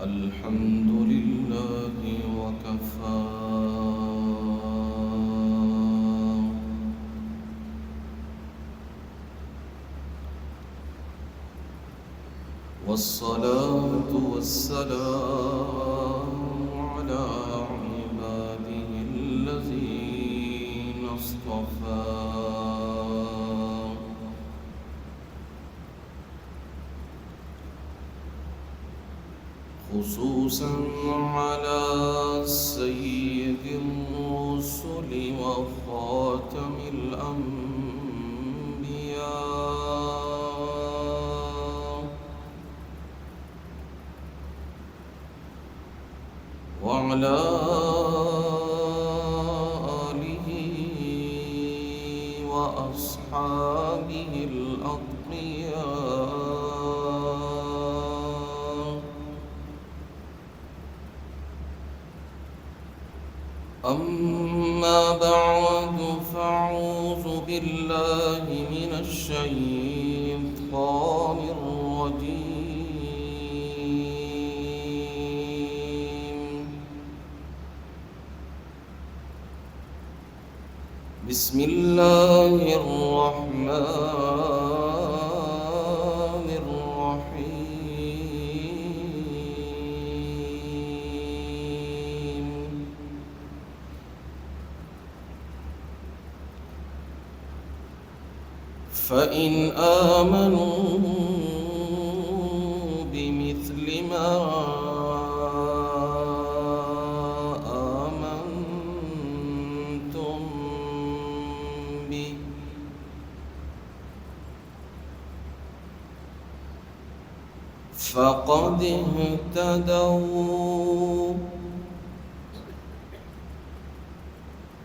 الحمد لله وكفى والصلاة والسلام على عباده الذين اصطفى خصوصا على سيد الرسل وخاتم الأنبياء وعلى آله وأصحابه الأتقياء. أما بعد فأعوذ بالله من الشيطان الرجيم. بسم الله الرحمن الرحيم. فإن آمنوا بمثل ما آمنتم به فقد اهتدوا،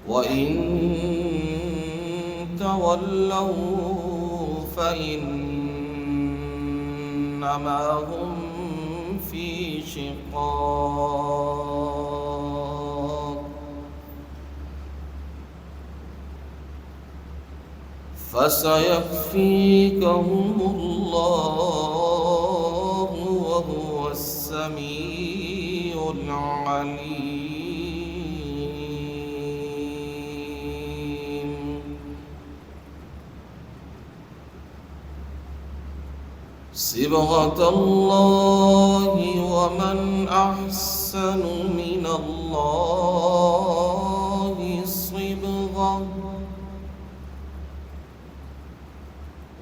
وإن تولوا فإنما هم في شقاق، فسيكفيكهم الله وهو السميع العليم. صبغة الله ومن أحسن من الله صبغة،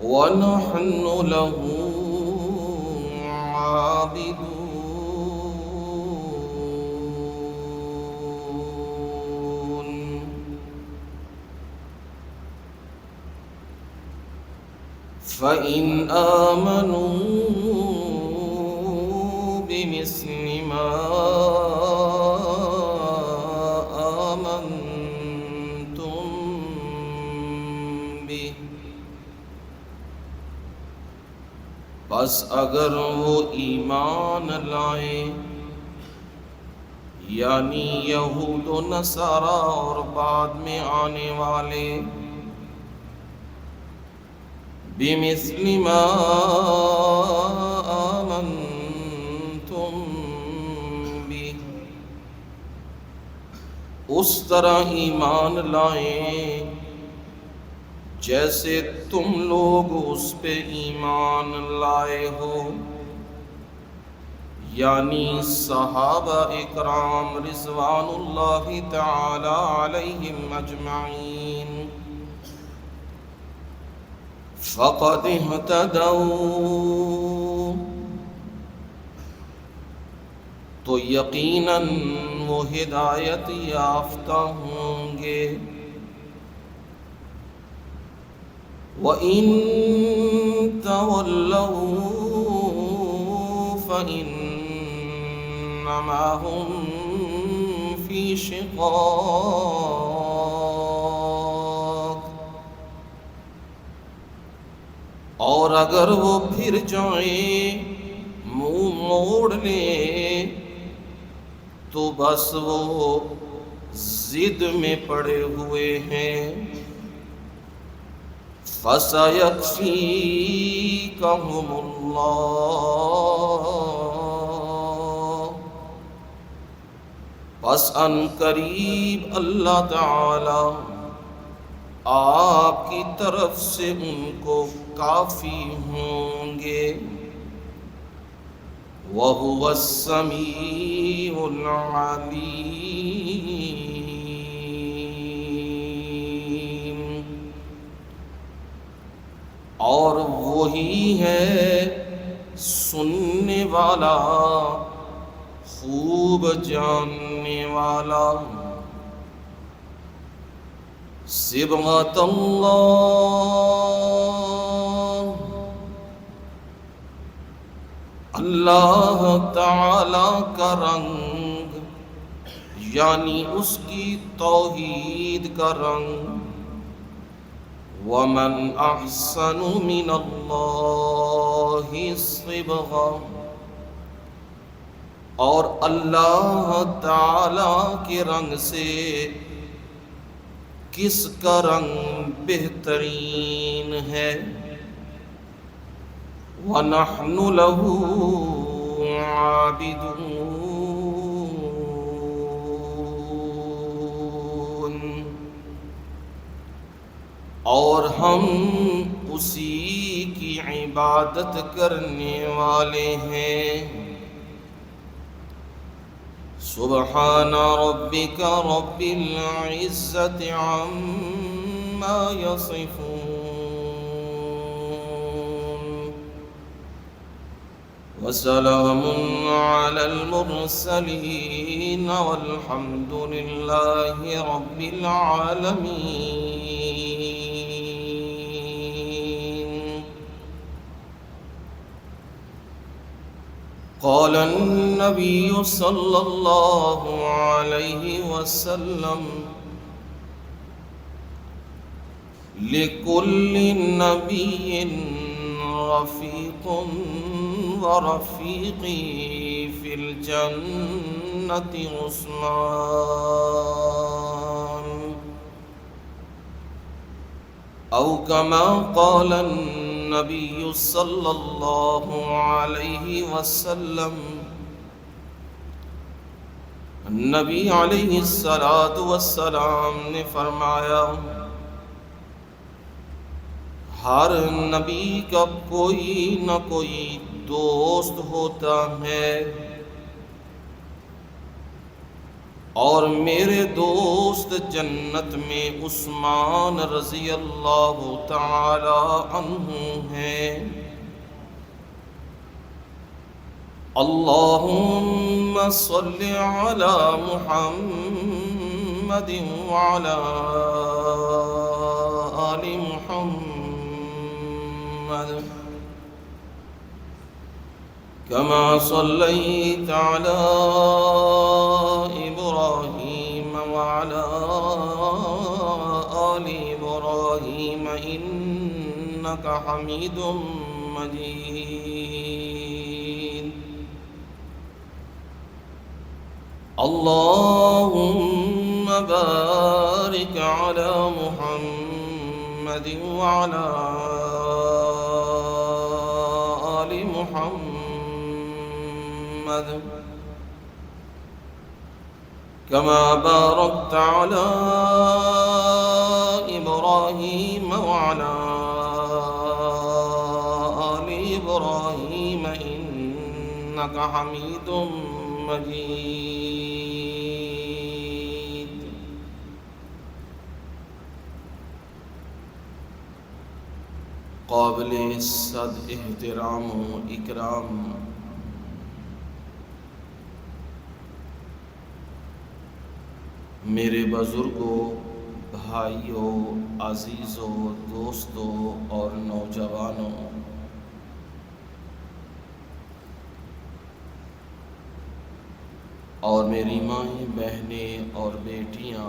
ونحن له عابدون. فإن آمنوا بمثل ما آمنتم به، بس اگر وہ ایمان لائیں، یعنی یہود و نصارہ اور بعد میں آنے والے، بمثل ما آمنتم به، اس طرح ایمان لائیں جیسے تم لوگ اس پہ ایمان لائے ہو، یعنی صحابہ اکرام رضوان اللہ تعالی علیہم اجمعین. فقد اہتدوا، تو یقیناً وہ ہدایت یافتہ ہوں گے. وَإِن تَوَلَّوْا فَإِنَّمَا هُمْ فِي شِقَاقٍ، اور اگر وہ پھر جائیں، منہ موڑ لیں، تو بس وہ ضد میں پڑے ہوئے ہیں. فَسَيَكْفِيكَهُمُ اللَّهُ پس ان قریب اللہ تعالی آپ کی طرف سے ان کو کافی ہوں گے۔ وَهُوَ السَّمِيعُ الْعَلِيمُ، اور وہی ہے سننے والا، خوب جاننے والا۔ صبغۃ اللہ، اللہ تعالی کا رنگ، یعنی اس کی توحید کا رنگ۔ وَمَنْ أَحْسَنُ مِنَ اللَّهِ صِبْغًا، اور اللہ تعالی کے رنگ سے کس کا رنگ بہترین ہے۔ وَنَحْنُ لَهُ عَابِدُونَ، اور ہم اسی کی عبادت کرنے والے ہیں۔ سبحان ربک رب العزة عما يصفون، وسلام على المرسلين والحمد لله رب العالمين۔ قال النبي صلى الله عليه وسلم: لكل نبي رفيق، ورفيقي في الجنة عثمان، أو كما قال النبي صلی اللہ علیہ وسلم۔ نبی علیہ السلام نے فرمایا، ہر نبی کا کوئی نہ کوئی دوست ہوتا ہے، اور میرے دوست جنت میں عثمان رضی اللہ تعالی عنہ ہیں۔ اللہم صل علی محمد وعلی آل محمد، كما صليت على إبراهيم وعلى آل إبراهيم إنك حميد مجيد۔ اللهم بارك على محمد وعلى آل محمد، كما باركت على إبراهيم وعلى آل إبراهيم إنك حميد مجيد۔ قابل صد احترام و اکرام میرے بزرگوں، بھائیوں، عزیزوں، دوستوں اور نوجوانوں، اور میری مائیں، بہنیں اور بیٹیاں،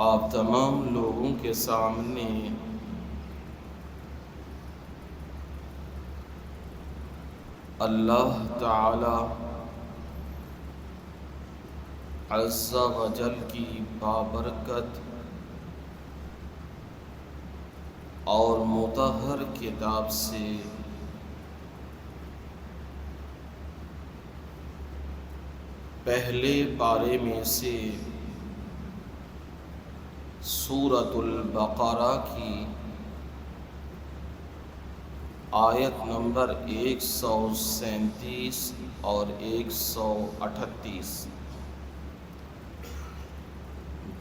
آپ تمام لوگوں کے سامنے اللہ تعالی عز و جل کی بابرکت اور مطہر کتاب سے پہلے پارے میں سے سورۃ البقرہ کی آیت نمبر 137 اور 138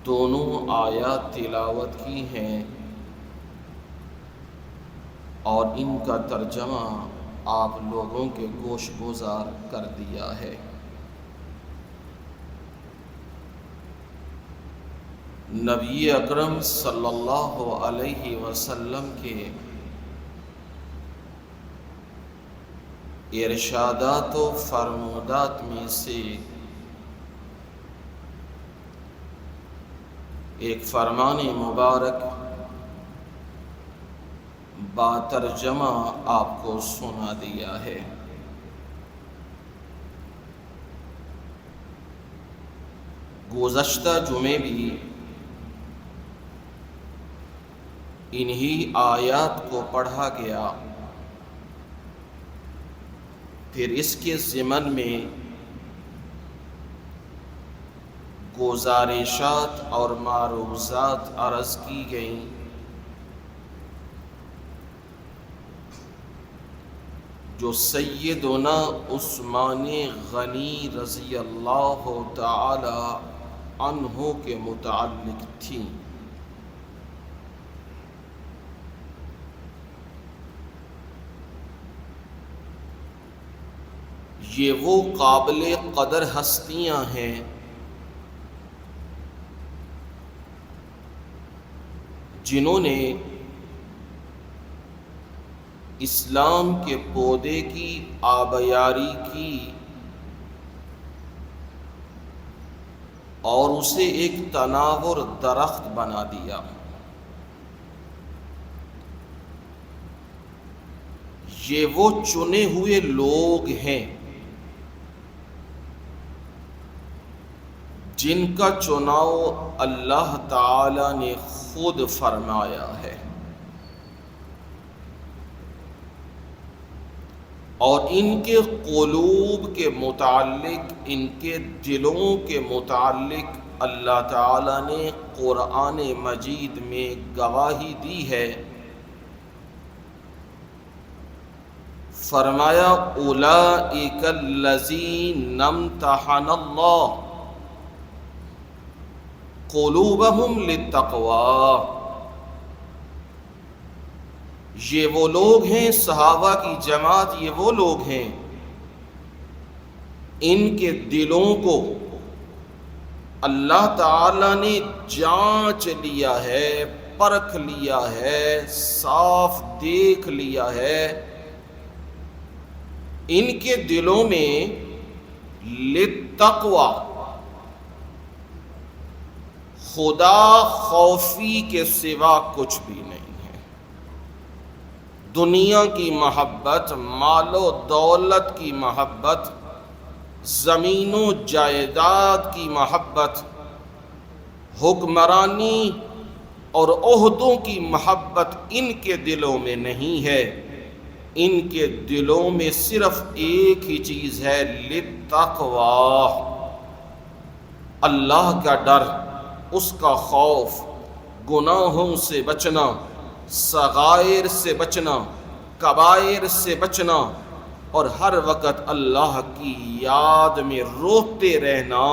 دونوں آیات تلاوت کی ہیں اور ان کا ترجمہ آپ لوگوں کے گوش گزار کر دیا ہے۔ نبی اکرم صلی اللہ علیہ وسلم کے ارشادات و فرمودات میں سے ایک فرمان مبارک با ترجمہ آپ کو سنا دیا ہے۔ گزشتہ جمعے بھی انہی آیات کو پڑھا گیا، پھر اس کے ضمن میں گزارشات اور معروضات عرض کی گئیں۔ جو سیدنا عثمان غنی رضی اللہ تعالی عنہ کے متعلق تھیں۔ یہ وہ قابل قدر ہستیاں ہیں جنہوں نے اسلام کے پودے کی آبیاری کی اور اسے ایک تناور درخت بنا دیا۔ یہ وہ چنے ہوئے لوگ ہیں جن کا چناؤ اللہ تعالی نے خود فرمایا ہے، اور ان کے قلوب کے متعلق، ان کے دلوں کے متعلق اللہ تعالی نے قرآن مجید میں گواہی دی ہے۔ فرمایا اولئک الذین امتحن اللہ قلوبہم للتقوی، یہ وہ لوگ ہیں، صحابہ کی جماعت یہ وہ لوگ ہیں ان کے دلوں کو اللہ تعالی نے جانچ لیا ہے، پرکھ لیا ہے، صاف دیکھ لیا ہے۔ ان کے دلوں میں للتقوی، خدا خوفی کے سوا کچھ بھی نہیں ہے۔ دنیا کی محبت، مال و دولت کی محبت، زمین و جائیداد کی محبت، حکمرانی اور عہدوں کی محبت ان کے دلوں میں نہیں ہے۔ ان کے دلوں میں صرف ایک ہی چیز ہے، للتقوی، اللہ کا ڈر، اس کا خوف، گناہوں سے بچنا، صغائر سے بچنا، کبائر سے بچنا، اور ہر وقت اللہ کی یاد میں روتے رہنا،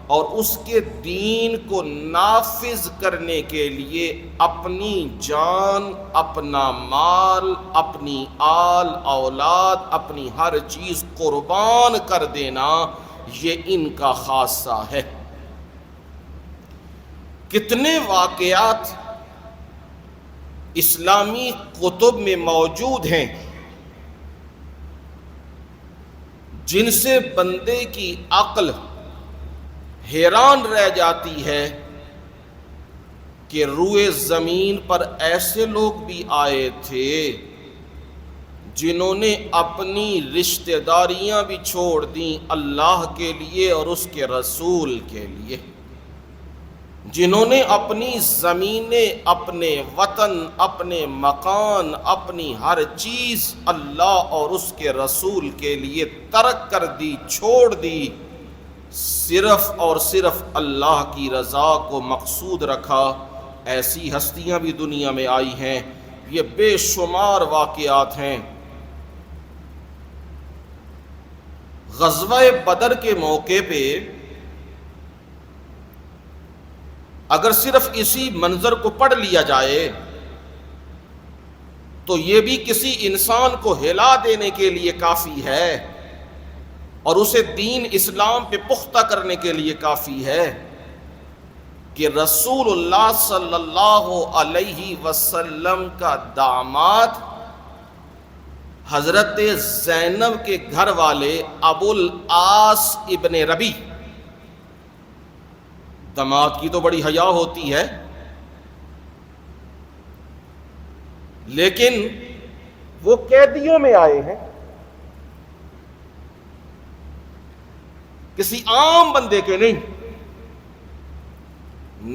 اور اس کے دین کو نافذ کرنے کے لیے اپنی جان، اپنا مال، اپنی آل اولاد، اپنی ہر چیز قربان کر دینا، یہ ان کا خاصہ ہے۔ کتنے واقعات اسلامی کتب میں موجود ہیں جن سے بندے کی عقل حیران رہ جاتی ہے کہ روئے زمین پر ایسے لوگ بھی آئے تھے جنہوں نے اپنی رشتہ داریاں بھی چھوڑ دیں اللہ کے لیے اور اس کے رسول کے لیے، جنہوں نے اپنی زمینیں، اپنے وطن، اپنے مکان، اپنی ہر چیز اللہ اور اس کے رسول کے لیے ترک کر دی، چھوڑ دی، صرف اور صرف اللہ کی رضا کو مقصود رکھا، ایسی ہستیاں بھی دنیا میں آئی ہیں، یہ بے شمار واقعات ہیں۔ غزوہ بدر کے موقع پہ اگر صرف اسی منظر کو پڑھ لیا جائے تو یہ بھی کسی انسان کو ہلا دینے کے لیے کافی ہے اور اسے دین اسلام پہ پختہ کرنے کے لیے کافی ہے کہ رسول اللہ صلی اللہ علیہ وسلم کا داماد حضرت زینب کے گھر والے ابو العاص ابن ربی، داماد کی تو بڑی حیا ہوتی ہے، لیکن وہ قیدیوں میں آئے ہیں، کسی عام بندے کے نہیں،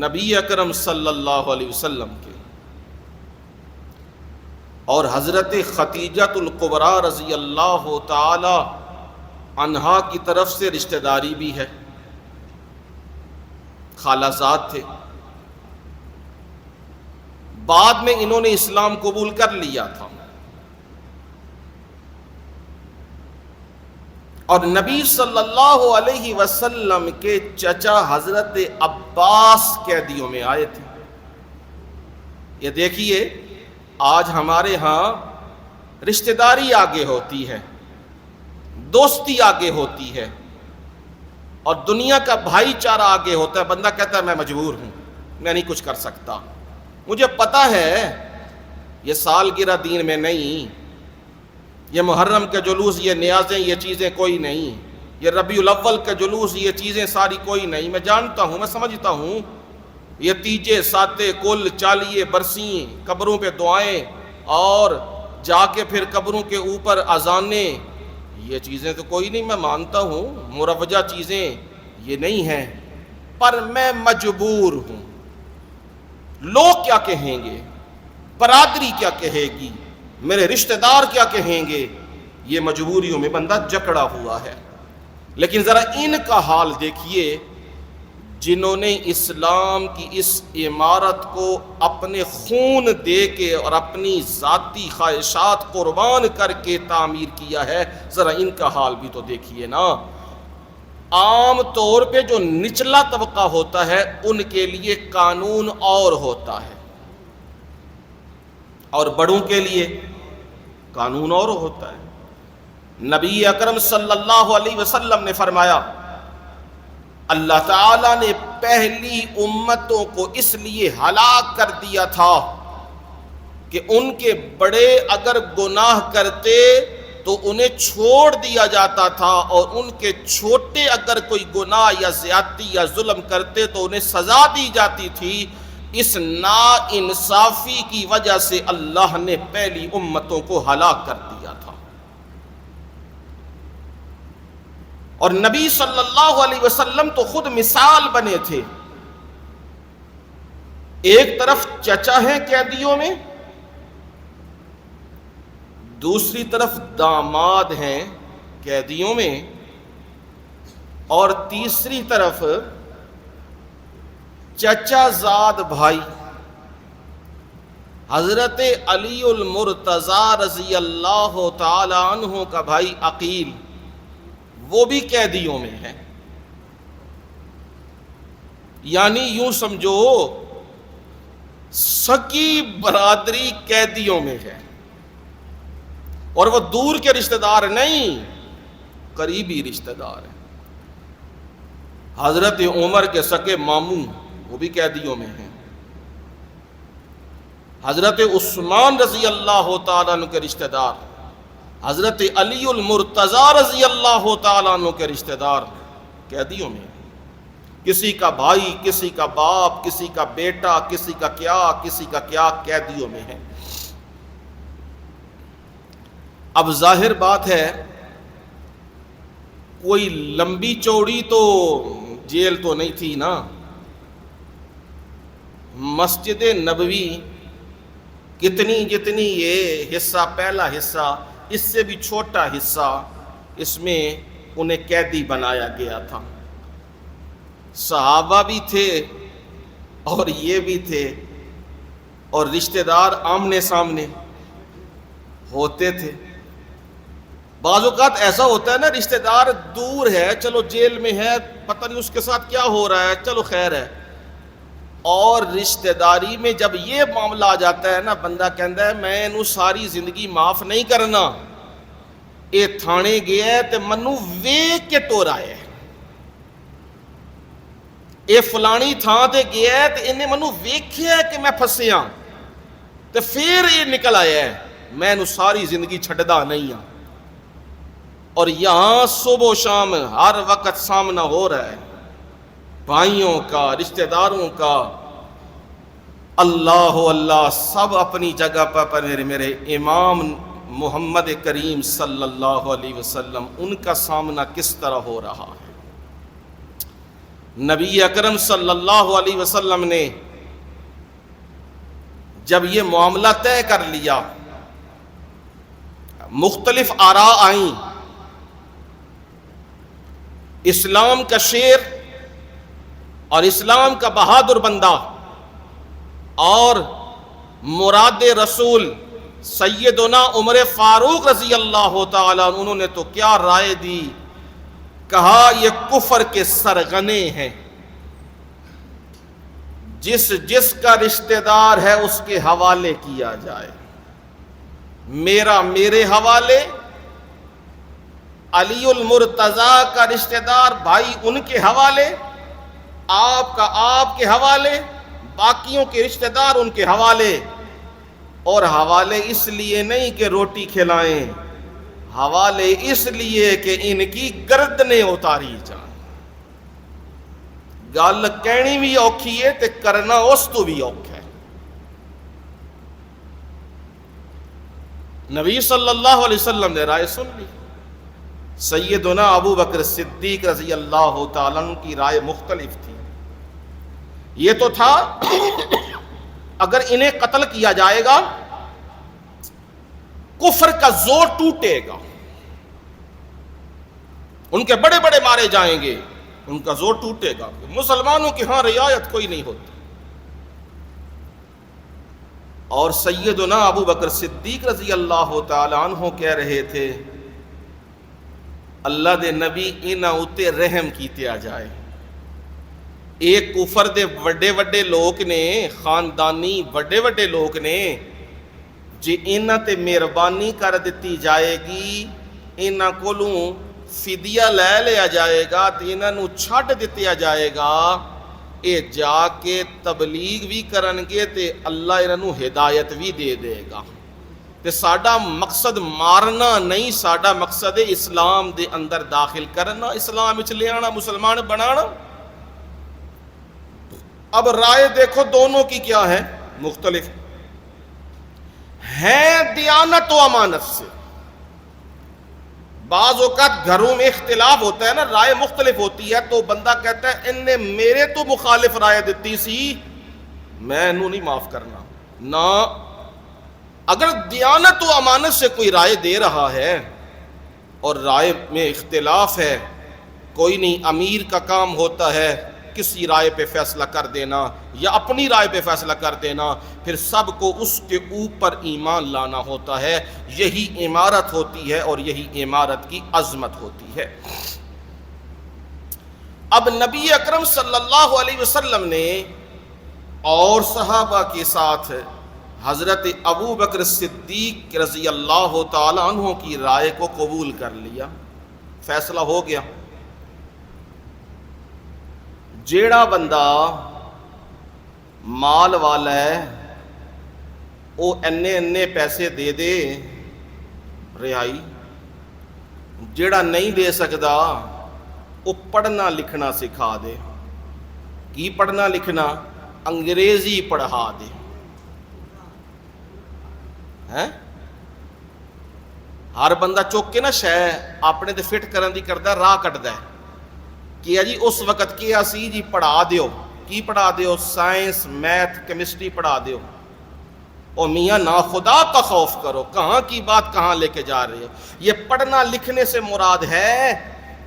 نبی اکرم صلی اللہ علیہ وسلم کے، اور حضرت خدیجۃ الکبریٰ رضی اللہ تعالی عنہا کی طرف سے رشتہ داری بھی ہے، خالہ زاد تھے، بعد میں انہوں نے اسلام قبول کر لیا تھا، اور نبی صلی اللہ علیہ وسلم کے چچا حضرت عباس قیدیوں میں آئے تھے۔ یہ دیکھیے آج ہمارے ہاں رشتہ داری آگے ہوتی ہے، دوستی آگے ہوتی ہے، اور دنیا کا بھائی چارہ آگے ہوتا ہے۔ بندہ کہتا ہے میں مجبور ہوں، میں نہیں کچھ کر سکتا، مجھے پتا ہے یہ سالگرہ دین میں نہیں، یہ محرم کے جلوس، یہ نیازیں، یہ چیزیں کوئی نہیں، یہ ربیع الاول کے جلوس، یہ چیزیں ساری کوئی نہیں، میں جانتا ہوں، میں سمجھتا ہوں، یہ تیجے ساتے کل چالیے برسیں، قبروں پہ دعائیں اور جا کے پھر قبروں کے اوپر اذانیں، یہ چیزیں تو کوئی نہیں، میں مانتا ہوں مروجہ چیزیں یہ نہیں ہیں، پر میں مجبور ہوں۔ لوگ کیا کہیں گے، برادری کیا کہے گی، میرے رشتہ دار کیا کہیں گے، یہ مجبوریوں میں بندہ جکڑا ہوا ہے۔ لیکن ذرا ان کا حال دیکھیے جنہوں نے اسلام کی اس عمارت کو اپنے خون دے کے اور اپنی ذاتی خواہشات قربان کر کے تعمیر کیا ہے، ذرا ان کا حال بھی تو دیکھیے نا۔ عام طور پہ جو نچلا طبقہ ہوتا ہے ان کے لیے قانون اور ہوتا ہے، اور بڑوں کے لیے قانون اور ہوتا ہے۔ نبی اکرم صلی اللہ علیہ وسلم نے فرمایا اللہ تعالیٰ نے پہلی امتوں کو اس لیے ہلاک کر دیا تھا کہ ان کے بڑے اگر گناہ کرتے تو انہیں چھوڑ دیا جاتا تھا، اور ان کے چھوٹے اگر کوئی گناہ یا زیادتی یا ظلم کرتے تو انہیں سزا دی جاتی تھی۔ اس نا انصافی کی وجہ سے اللہ نے پہلی امتوں کو ہلاک کر دیا تھا، اور نبی صلی اللہ علیہ وسلم تو خود مثال بنے تھے۔ ایک طرف چچا ہیں قیدیوں میں، دوسری طرف داماد ہیں قیدیوں میں، اور تیسری طرف چچا زاد بھائی حضرت علی المرتضیٰ رضی اللہ تعالی عنہ کا بھائی عقیل، وہ بھی قیدیوں میں ہے۔ یعنی یوں سمجھو سکی برادری قیدیوں میں ہے، اور وہ دور کے رشتہ دار نہیں، قریبی رشتہ دار ہیں۔ حضرت عمر کے سکے ماموں وہ بھی قیدیوں میں ہیں، حضرت عثمان رضی اللہ تعالیٰ عنہ کے رشتہ دار، حضرت علی المرتضیٰ رضی اللہ تعالیٰ عنہ کے رشتہ دار قیدیوں میں ہیں۔ کسی کا بھائی، کسی کا باپ، کسی کا بیٹا، کسی کا کیا قیدیوں میں ہے۔ اب ظاہر بات ہے کوئی لمبی چوڑی تو جیل تو نہیں تھی نا، مسجد نبوی جتنی یہ حصہ، پہلا حصہ، اس سے بھی چھوٹا حصہ، اس میں انہیں قیدی بنایا گیا تھا۔ صحابہ بھی تھے اور یہ بھی تھے، اور رشتہ دار آمنے سامنے ہوتے تھے۔ بعض اوقات ایسا ہوتا ہے نا، رشتہ دار دور ہے، چلو جیل میں ہے، پتہ نہیں اس کے ساتھ کیا ہو رہا ہے، چلو خیر ہے، اور رشتہ داری میں جب یہ معاملہ آ جاتا ہے نا، بندہ کہندا ہے میں انہوں ساری زندگی معاف نہیں کرنا، اے تھانے گیا ہے تے منوں ویکھ کے ٹورایا ہے، اے فلانی تھان تے گیا ہے تے انہیں منوں ویکھیا ہے کہ میں پھسیاں تے پھر یہ نکل آیا ہے، میں انہوں ساری زندگی چھڈدا نہیں ہاں۔ اور یہاں صبح و شام ہر وقت سامنا ہو رہا ہے بھائیوں کا، رشتہ داروں کا۔ اللہ اللہ سب اپنی جگہ پر میرے امام محمد کریم صلی اللہ علیہ وسلم، ان کا سامنا کس طرح ہو رہا ہے۔ نبی اکرم صلی اللہ علیہ وسلم نے جب یہ معاملہ طے کر لیا، مختلف آراء آئیں، اسلام کا شیر اور اسلام کا بہادر بندہ اور مراد رسول سیدنا عمر فاروق رضی اللہ تعالیٰ عنہ، انہوں نے تو کیا رائے دی، کہا یہ کفر کے سرغنے ہیں، جس کا رشتہ دار ہے اس کے حوالے کیا جائے، میرا میرے حوالے، علی المرتضیٰ کا رشتہ دار بھائی ان کے حوالے، آپ کا آپ کے حوالے، باقیوں کے رشتہ دار ان کے حوالے۔ اور حوالے اس لیے نہیں کہ روٹی کھلائیں، حوالے اس لیے کہ ان کی گردنیں اتاری جائیں۔ گل کہنی بھی اوکھی ہے تے کرنا اس تو بھی اوکھا ہے۔ نبی صلی اللہ علیہ وسلم نے رائے سن لی، سیدنا ابو بکر صدیق رضی اللہ تعالیٰ عنہ کی رائے مختلف تھی۔ یہ تو تھا اگر انہیں قتل کیا جائے گا کفر کا زور ٹوٹے گا، ان کے بڑے بڑے مارے جائیں گے، ان کا زور ٹوٹے گا، مسلمانوں کی ہاں رعایت کوئی نہیں ہوتی۔ اور سیدنا ابو بکر صدیق رضی اللہ تعالیٰ عنہ کہہ رہے تھے اللہ دے نبی انہاں اتے رحم کیتے آ جائے، ایک کفر دے وڈے وڈے لوگ نے، خاندانی وڈے وڈے لوگ نے، جے انہاں تے مہربانی کر دیتی جائے گی، انہاں کولوں فدیہ لے لیا جائے گا تے انہاں نو چھڈ دتیا جائے گا، اے جا کے تبلیغ بھی کرن گے تے اللہ انہاں نو ہدایت بھی دے دے گا۔ تے ساڈا مقصد مارنا نہیں، ساڈا مقصد ہے اسلام دے اندر داخل کرنا، اسلام وچ لے آنا، مسلمان بنانا۔ اب رائے دیکھو دونوں کی کیا ہے، مختلف ہیں دیانت و امانت سے۔ بعض اوقات گھروں میں اختلاف ہوتا ہے نا، رائے مختلف ہوتی ہے تو بندہ کہتا ہے ان نے میرے تو مخالف رائے دیتی سی، میں انہوں نہیں معاف کرنا نہ۔ اگر دیانت و امانت سے کوئی رائے دے رہا ہے اور رائے میں اختلاف ہے، کوئی نہیں، امیر کا کام ہوتا ہے کسی رائے پہ فیصلہ کر دینا یا اپنی رائے پہ فیصلہ کر دینا، پھر سب کو اس کے اوپر ایمان لانا ہوتا ہے۔ یہی عمارت ہوتی ہے اور یہی عمارت کی عظمت ہوتی ہے۔ اب نبی اکرم صلی اللہ علیہ وسلم نے اور صحابہ کے ساتھ حضرت ابو بکر صدیق رضی اللہ تعالی عنہ کی رائے کو قبول کر لیا، فیصلہ ہو گیا۔ جیڑا بندہ مال والا ہے وہ انے پیسے دے دے رہائی، جیڑا نہیں دے سکتا وہ پڑھنا لکھنا سکھا دے۔ کی پڑھنا لکھنا؟ انگریزی پڑھا دے۔ ہر بندہ چوک کے نا شے اپنے تے فٹ کرن دی کردا، راہ کٹدا ہے کہ جی اس وقت کیا سی جی پڑھا دیو۔ کی پڑھا دیو؟ سائنس، میتھ، کیمسٹری پڑھا دیو۔ او میاں نا خدا کا خوف کرو، کہاں کی بات کہاں لے کے جا رہے ہو؟ یہ پڑھنا لکھنے سے مراد ہے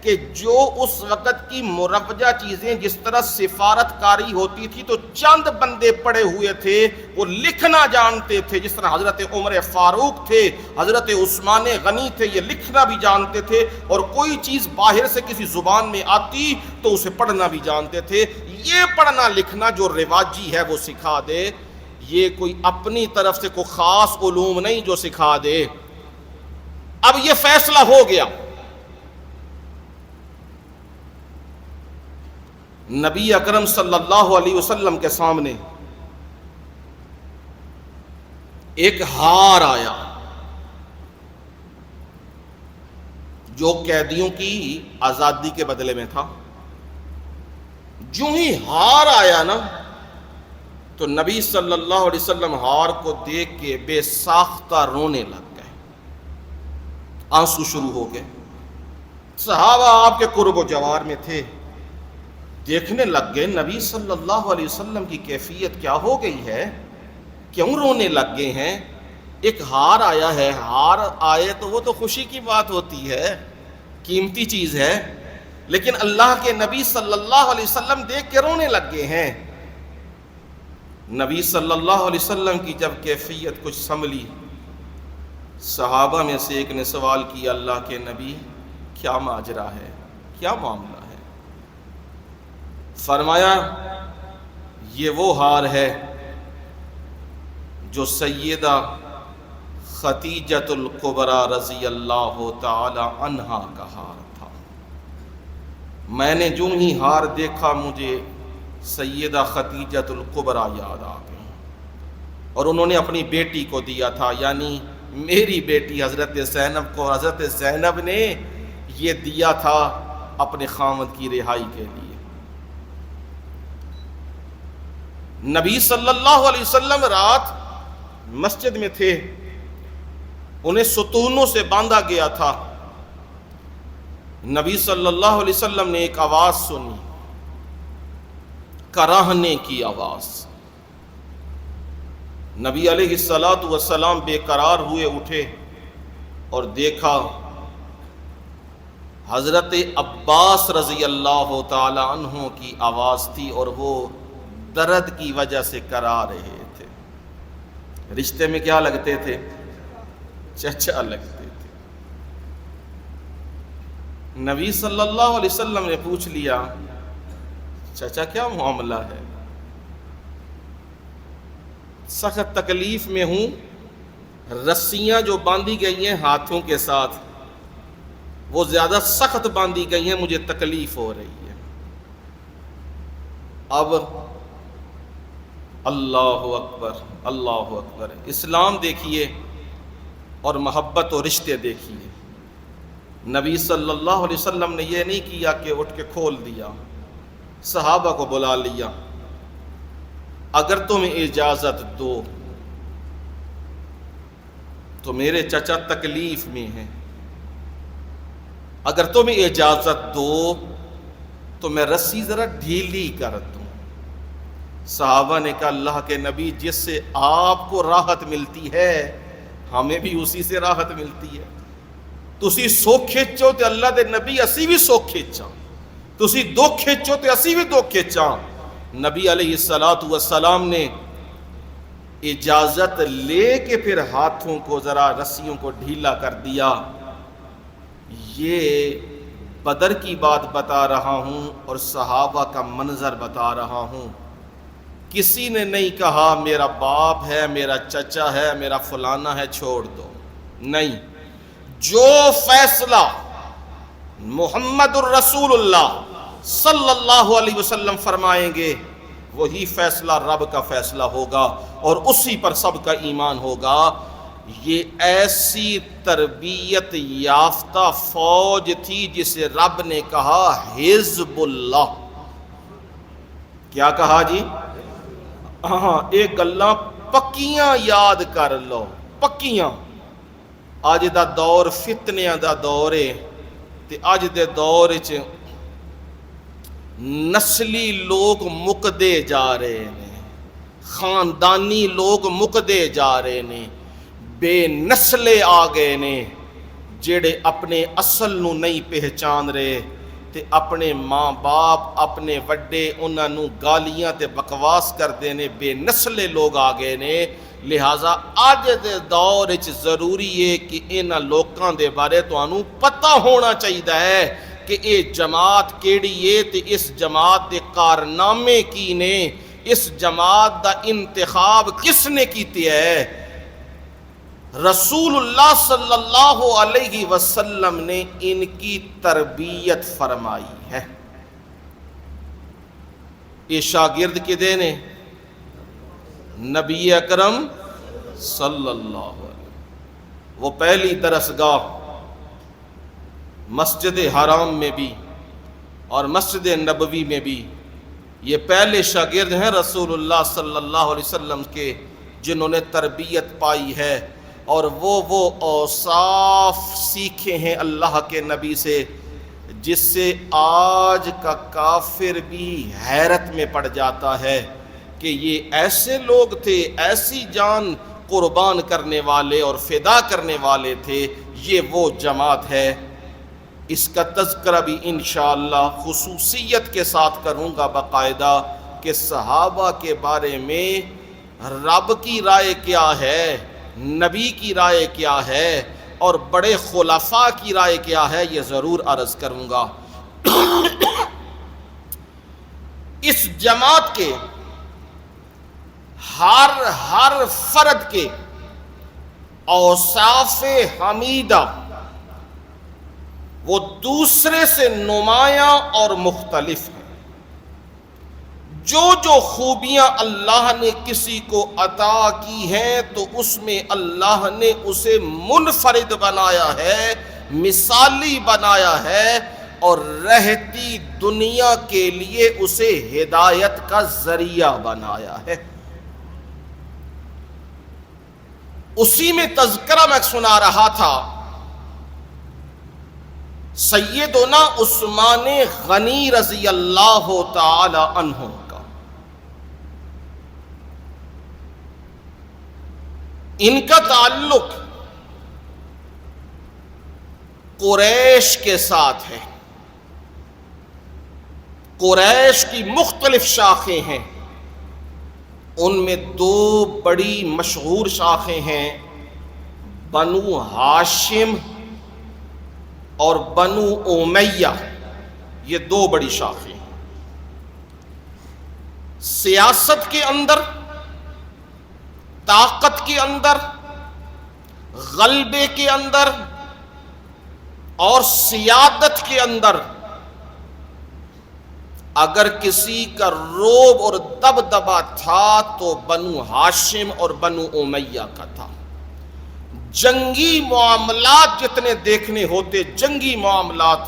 کہ جو اس وقت کی مروجہ چیزیں جس طرح سفارت کاری ہوتی تھی تو چند بندے پڑے ہوئے تھے وہ لکھنا جانتے تھے، جس طرح حضرت عمر فاروق تھے، حضرت عثمان غنی تھے، یہ لکھنا بھی جانتے تھے، اور کوئی چیز باہر سے کسی زبان میں آتی تو اسے پڑھنا بھی جانتے تھے۔ یہ پڑھنا لکھنا جو رواجی ہے وہ سکھا دے، یہ کوئی اپنی طرف سے کوئی خاص علوم نہیں جو سکھا دے۔ اب یہ فیصلہ ہو گیا، نبی اکرم صلی اللہ علیہ وسلم کے سامنے ایک ہار آیا جو قیدیوں کی آزادی کے بدلے میں تھا۔ جو ہی ہار آیا نا تو نبی صلی اللہ علیہ وسلم ہار کو دیکھ کے بے ساختہ رونے لگ گئے، آنسو شروع ہو گئے۔ صحابہ آپ کے قرب و جوار میں تھے، دیکھنے لگ گئے نبی صلی اللہ علیہ وسلم کی کیفیت کیا ہو گئی ہے، کیوں رونے لگ گئے ہیں۔ ایک ہار آیا ہے، ہار آئے تو وہ تو خوشی کی بات ہوتی ہے، قیمتی چیز ہے، لیکن اللہ کے نبی صلی اللہ علیہ وسلم دیکھ کے رونے لگ گئے ہیں۔ نبی صلی اللہ علیہ وسلم کی جب کیفیت کچھ سنبھلی، صحابہ میں سے ایک نے سوال کیا، اللہ کے نبی کیا ماجرا ہے، کیا معاملہ ہے؟ فرمایا یہ وہ ہار ہے جو سیدہ خدیجۃ الکبریٰ رضی اللہ تعالی عنہا کا ہار تھا۔ میں نے جو ہی ہار دیکھا مجھے سیدہ خدیجۃ الکبریٰ یاد آ گئی، اور انہوں نے اپنی بیٹی کو دیا تھا، یعنی میری بیٹی حضرت زینب کو حضرت زینب نے یہ دیا تھا اپنے خاوند کی رہائی کے لیے۔ نبی صلی اللہ علیہ وسلم رات مسجد میں تھے، انہیں ستونوں سے باندھا گیا تھا۔ نبی صلی اللہ علیہ وسلم نے ایک آواز سنی، کراہنے کی آواز۔ نبی علیہ الصلاۃ والسلام بے قرار ہوئے، اٹھے اور دیکھا حضرت عباس رضی اللہ تعالی عنہ کی آواز تھی، اور وہ درد کی وجہ سے کرا رہے تھے۔ رشتے میں کیا لگتے تھے؟ چچا لگتے تھے۔ نبی صلی اللہ علیہ وسلم نے پوچھ لیا، چچا کیا معاملہ ہے؟ سخت تکلیف میں ہوں، رسیاں جو باندھی گئی ہیں ہاتھوں کے ساتھ وہ زیادہ سخت باندھی گئی ہیں، مجھے تکلیف ہو رہی ہے۔ اب اللہ اکبر، اللہ اکبر، اسلام دیکھیے اور محبت و رشتے دیکھیے۔ نبی صلی اللہ علیہ وسلم نے یہ نہیں کیا کہ اٹھ کے کھول دیا، صحابہ کو بلا لیا، اگر تمہیں اجازت دو تو میرے چچا تکلیف میں ہیں، اگر تمہیں اجازت دو تو میں رسی ذرا ڈھیلی کر دوں۔ صحابہ نے کہا اللہ کے نبی جس سے آپ کو راحت ملتی ہے ہمیں بھی اسی سے راحت ملتی ہے۔ تسی سو کھیچو تے اللہ دے نبی اسی بھی سو کھیچاں، تسی دو کھیچو تے اسی بھی دو کھیچاں۔ نبی علیہ الصلوۃ والسلام نے اجازت لے کے پھر ہاتھوں کو ذرا رسیوں کو ڈھیلا کر دیا۔ یہ بدر کی بات بتا رہا ہوں اور صحابہ کا منظر بتا رہا ہوں۔ کسی نے نہیں کہا میرا باپ ہے، میرا چچا ہے، میرا فلانا ہے، چھوڑ دو، نہیں۔ جو فیصلہ محمد الرسول اللہ صلی اللہ علیہ وسلم فرمائیں گے وہی فیصلہ رب کا فیصلہ ہوگا، اور اسی پر سب کا ایمان ہوگا۔ یہ ایسی تربیت یافتہ فوج تھی جسے رب نے کہا حزب اللہ۔ کیا کہا جی؟ ہاں، ایک گلاں پکیاں یاد کر لو، پکیاں۔ اج دا دور فتنیاں دا دور ہے، تے اج دے دور وچ نسلی لوگ مکدے جا رہے ہیں، خاندانی لوگ مکدے جا رہے ہیں، بے نسلے آ گئے نے، جڑے اپنے اصل نو نہیں پہچان رہے تے اپنے ماں باپ اپنے وڈے انہاں نو گالیاں تے بکواس کردے نے، بے نسلے لوگ آ گئے نے۔ لہٰذا اج دے دور وچ ضروری ہے کہ انہاں لوکاں دے بارے تانوں پتہ ہونا چاہیدا ہے کہ اے جماعت کیڑی ہے تے اس جماعت دے کارنامے کی نے، اس جماعت دا انتخاب کس نے کیتے ہے۔ رسول اللہ صلی اللہ علیہ وسلم نے ان کی تربیت فرمائی ہے۔ یہ شاگرد کدے نے؟ نبی اکرم صلی اللہ علیہ وسلم۔ وہ پہلی درسگاہ مسجد حرام میں بھی اور مسجد نبوی میں بھی یہ پہلے شاگرد ہیں رسول اللہ صلی اللہ علیہ وسلم کے جنہوں نے تربیت پائی ہے، اور وہ اوصاف سیکھے ہیں اللہ کے نبی سے جس سے آج کا کافر بھی حیرت میں پڑ جاتا ہے کہ یہ ایسے لوگ تھے، ایسی جان قربان کرنے والے اور فدا کرنے والے تھے، یہ وہ جماعت ہے۔ اس کا تذکرہ بھی انشاءاللہ خصوصیت کے ساتھ کروں گا باقاعدہ کہ صحابہ کے بارے میں رب کی رائے کیا ہے، نبی کی رائے کیا ہے، اور بڑے خلفاء کی رائے کیا ہے، یہ ضرور عرض کروں گا۔ اس جماعت کے ہر فرد کے اوصاف حمیدہ وہ دوسرے سے نمایاں اور مختلف ہیں۔ جو خوبیاں اللہ نے کسی کو عطا کی ہیں تو اس میں اللہ نے اسے منفرد بنایا ہے، مثالی بنایا ہے، اور رہتی دنیا کے لیے اسے ہدایت کا ذریعہ بنایا ہے۔ اسی میں تذکرہ میں سنا رہا تھا سیدنا عثمان غنی رضی اللہ تعالی عنہ کا۔ ان کا تعلق قریش کے ساتھ ہے۔ قریش کی مختلف شاخیں ہیں، ان میں دو بڑی مشہور شاخیں ہیں، بنو ہاشم اور بنو امیہ، یہ دو بڑی شاخیں۔ سیاست کے اندر، طاقت کے اندر، غلبے کے اندر اور سیادت کے اندر اگر کسی کا رعب اور دبدبا تھا تو بنو ہاشم اور بنو امیہ کا تھا۔ جنگی معاملات جتنے دیکھنے ہوتے، جنگی معاملات،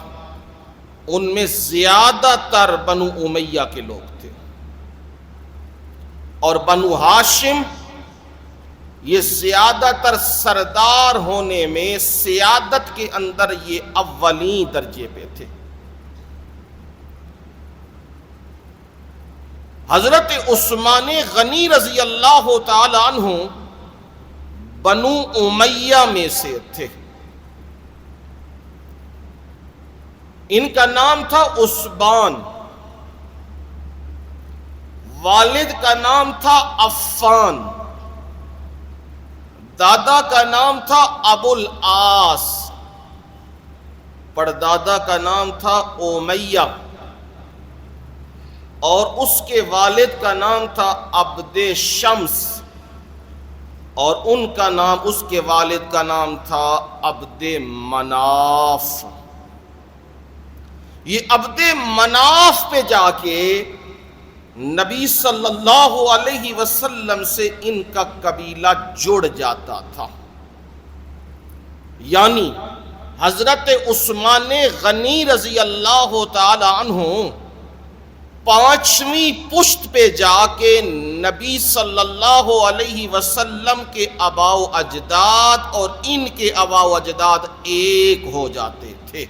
ان میں زیادہ تر بنو امیہ کے لوگ تھے، اور بنو ہاشم یہ زیادہ تر سردار ہونے میں، سیادت کے اندر یہ اولین درجے پہ تھے۔ حضرت عثمان غنی رضی اللہ تعالی عنہ بنو امیہ میں سے تھے۔ ان کا نام تھا عثمان، والد کا نام تھا عفان، دادا کا نام تھا ابو العاص، پردادا کا نام تھا امیہ، اور اس کے والد کا نام تھا عبد شمس، اور ان کا نام، اس کے والد کا نام تھا عبد مناف۔ یہ عبد مناف پہ جا کے نبی صلی اللہ علیہ وسلم سے ان کا قبیلہ جڑ جاتا تھا، یعنی حضرت عثمان غنی رضی اللہ تعالی عنہ پانچویں پشت پہ جا کے نبی صلی اللہ علیہ وسلم کے آباء و اجداد اور ان کے آباء و اجداد ایک ہو جاتے تھے۔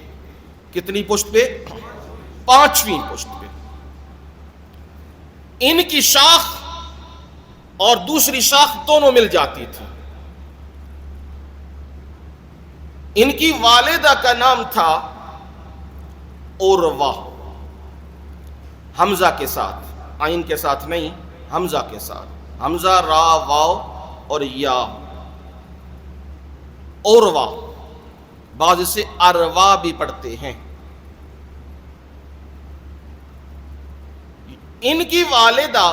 کتنی پشت پہ؟ پانچویں پشت پہ۔ ان کی شاخ اور دوسری شاخ دونوں مل جاتی تھی۔ ان کی والدہ کا نام تھا عروہ، حمزہ کے ساتھ، عین کے ساتھ نہیں، حمزہ کے ساتھ، حمزہ را واو اور یا، عروہ، بعض اسے اروا بھی پڑھتے ہیں۔ ان کی والدہ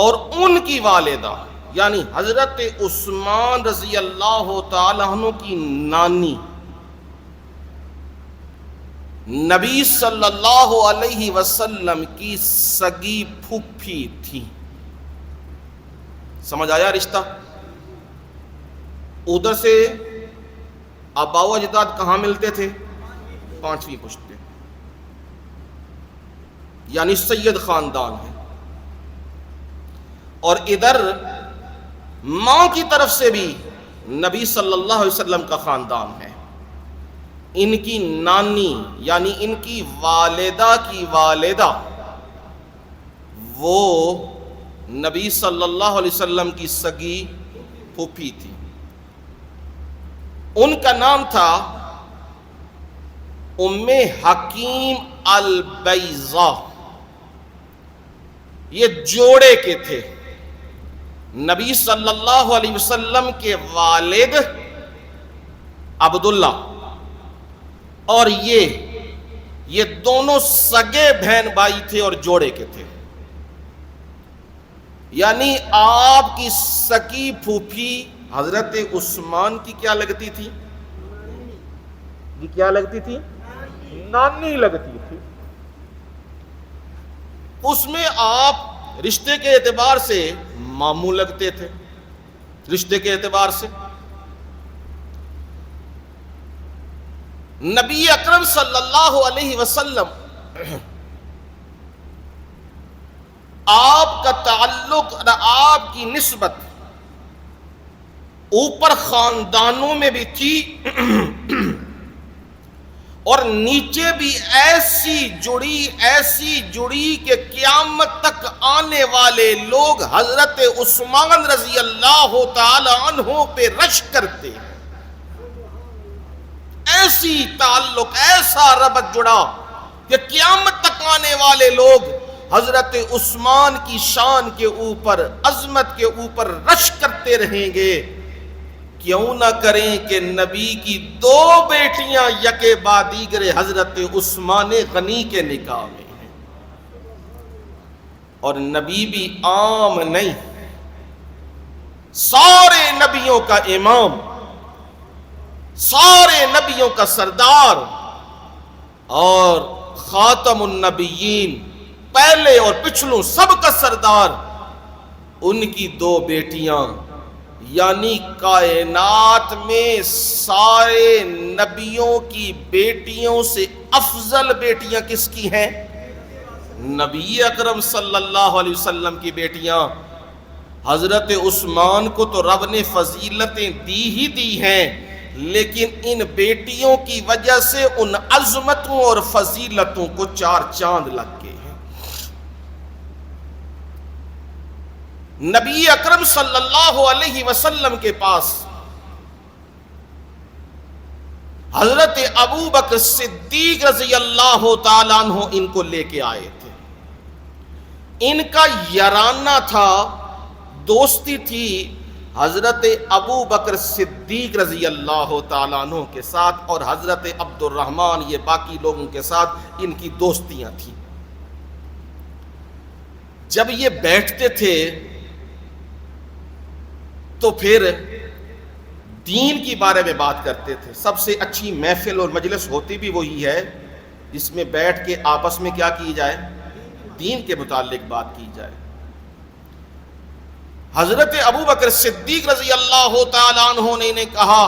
اور ان کی والدہ یعنی حضرت عثمان رضی اللہ تعالیٰ عنہ کی نانی نبی صلی اللہ علیہ وسلم کی سگی پھوپھی تھی۔ سمجھ آیا رشتہ؟ ادھر سے آبا و اجداد کہاں ملتے تھے؟ پانچویں پشت پہ، یعنی سید خاندان ہے، اور ادھر ماں کی طرف سے بھی نبی صلی اللہ علیہ وسلم کا خاندان ہے۔ ان کی نانی یعنی ان کی والدہ کی والدہ وہ نبی صلی اللہ علیہ وسلم کی سگی پھوپھی تھی۔ ان کا نام تھا ام حکیم البیضاء۔ یہ جوڑے کے تھے، نبی صلی اللہ علیہ وسلم کے والد عبداللہ اور یہ دونوں سگے بہن بھائی تھے اور جوڑے کے تھے، یعنی آپ کی سکی پھوپھی حضرت عثمان کی کیا لگتی تھی؟ کیا لگتی تھی؟ نانی لگتی تھی۔ اس میں آپ رشتے کے اعتبار سے ماموں لگتے تھے، رشتے کے اعتبار سے۔ نبی اکرم صلی اللہ علیہ وسلم آپ کا تعلق اور آپ کی نسبت اوپر خاندانوں میں بھی تھی اور نیچے بھی ایسی جڑی کہ قیامت تک آنے والے لوگ حضرت عثمان رضی اللہ تعالی عنہ پہ رش کرتے ہیں۔ ایسی تعلق، ایسا ربط جڑا کہ قیامت تک آنے والے لوگ حضرت عثمان کی شان کے اوپر، عظمت کے اوپر رش کرتے رہیں گے۔ کیوں نہ کریں کہ نبی کی دو بیٹیاں یکے بعد دیگر حضرت عثمان غنی کے نکاح میں ہیں، اور نبی بھی عام نہیں، سارے نبیوں کا امام، سارے نبیوں کا سردار اور خاتم النبیین، پہلے اور پچھلوں سب کا سردار، ان کی دو بیٹیاں، یعنی کائنات میں سارے نبیوں کی بیٹیوں سے افضل بیٹیاں کس کی ہیں؟ نبی اکرم صلی اللہ علیہ وسلم کی بیٹیاں۔ حضرت عثمان کو تو رب نے فضیلتیں دی ہی دی ہیں، لیکن ان بیٹیوں کی وجہ سے ان عظمتوں اور فضیلتوں کو چار چاند لگ گئے ہیں۔ نبی اکرم صلی اللہ علیہ وسلم کے پاس حضرت ابو بکر صدیق رضی اللہ تعالیٰ عنہ ان کو لے کے آئے تھے۔ ان کا یارانہ تھا، دوستی تھی حضرت ابو بکر صدیق رضی اللہ تعالیٰ عنہ کے ساتھ، اور حضرت عبد الرحمن، یہ باقی لوگوں کے ساتھ ان کی دوستیاں تھیں۔ جب یہ بیٹھتے تھے تو پھر دین کی بارے میں بات کرتے تھے۔ سب سے اچھی محفل اور مجلس ہوتی بھی وہی ہے جس میں بیٹھ کے آپس میں کیا کی جائے؟ دین کے متعلق بات کی جائے۔ حضرت ابو بکر صدیق رضی اللہ تعالیٰ عنہ نے انہیں کہا،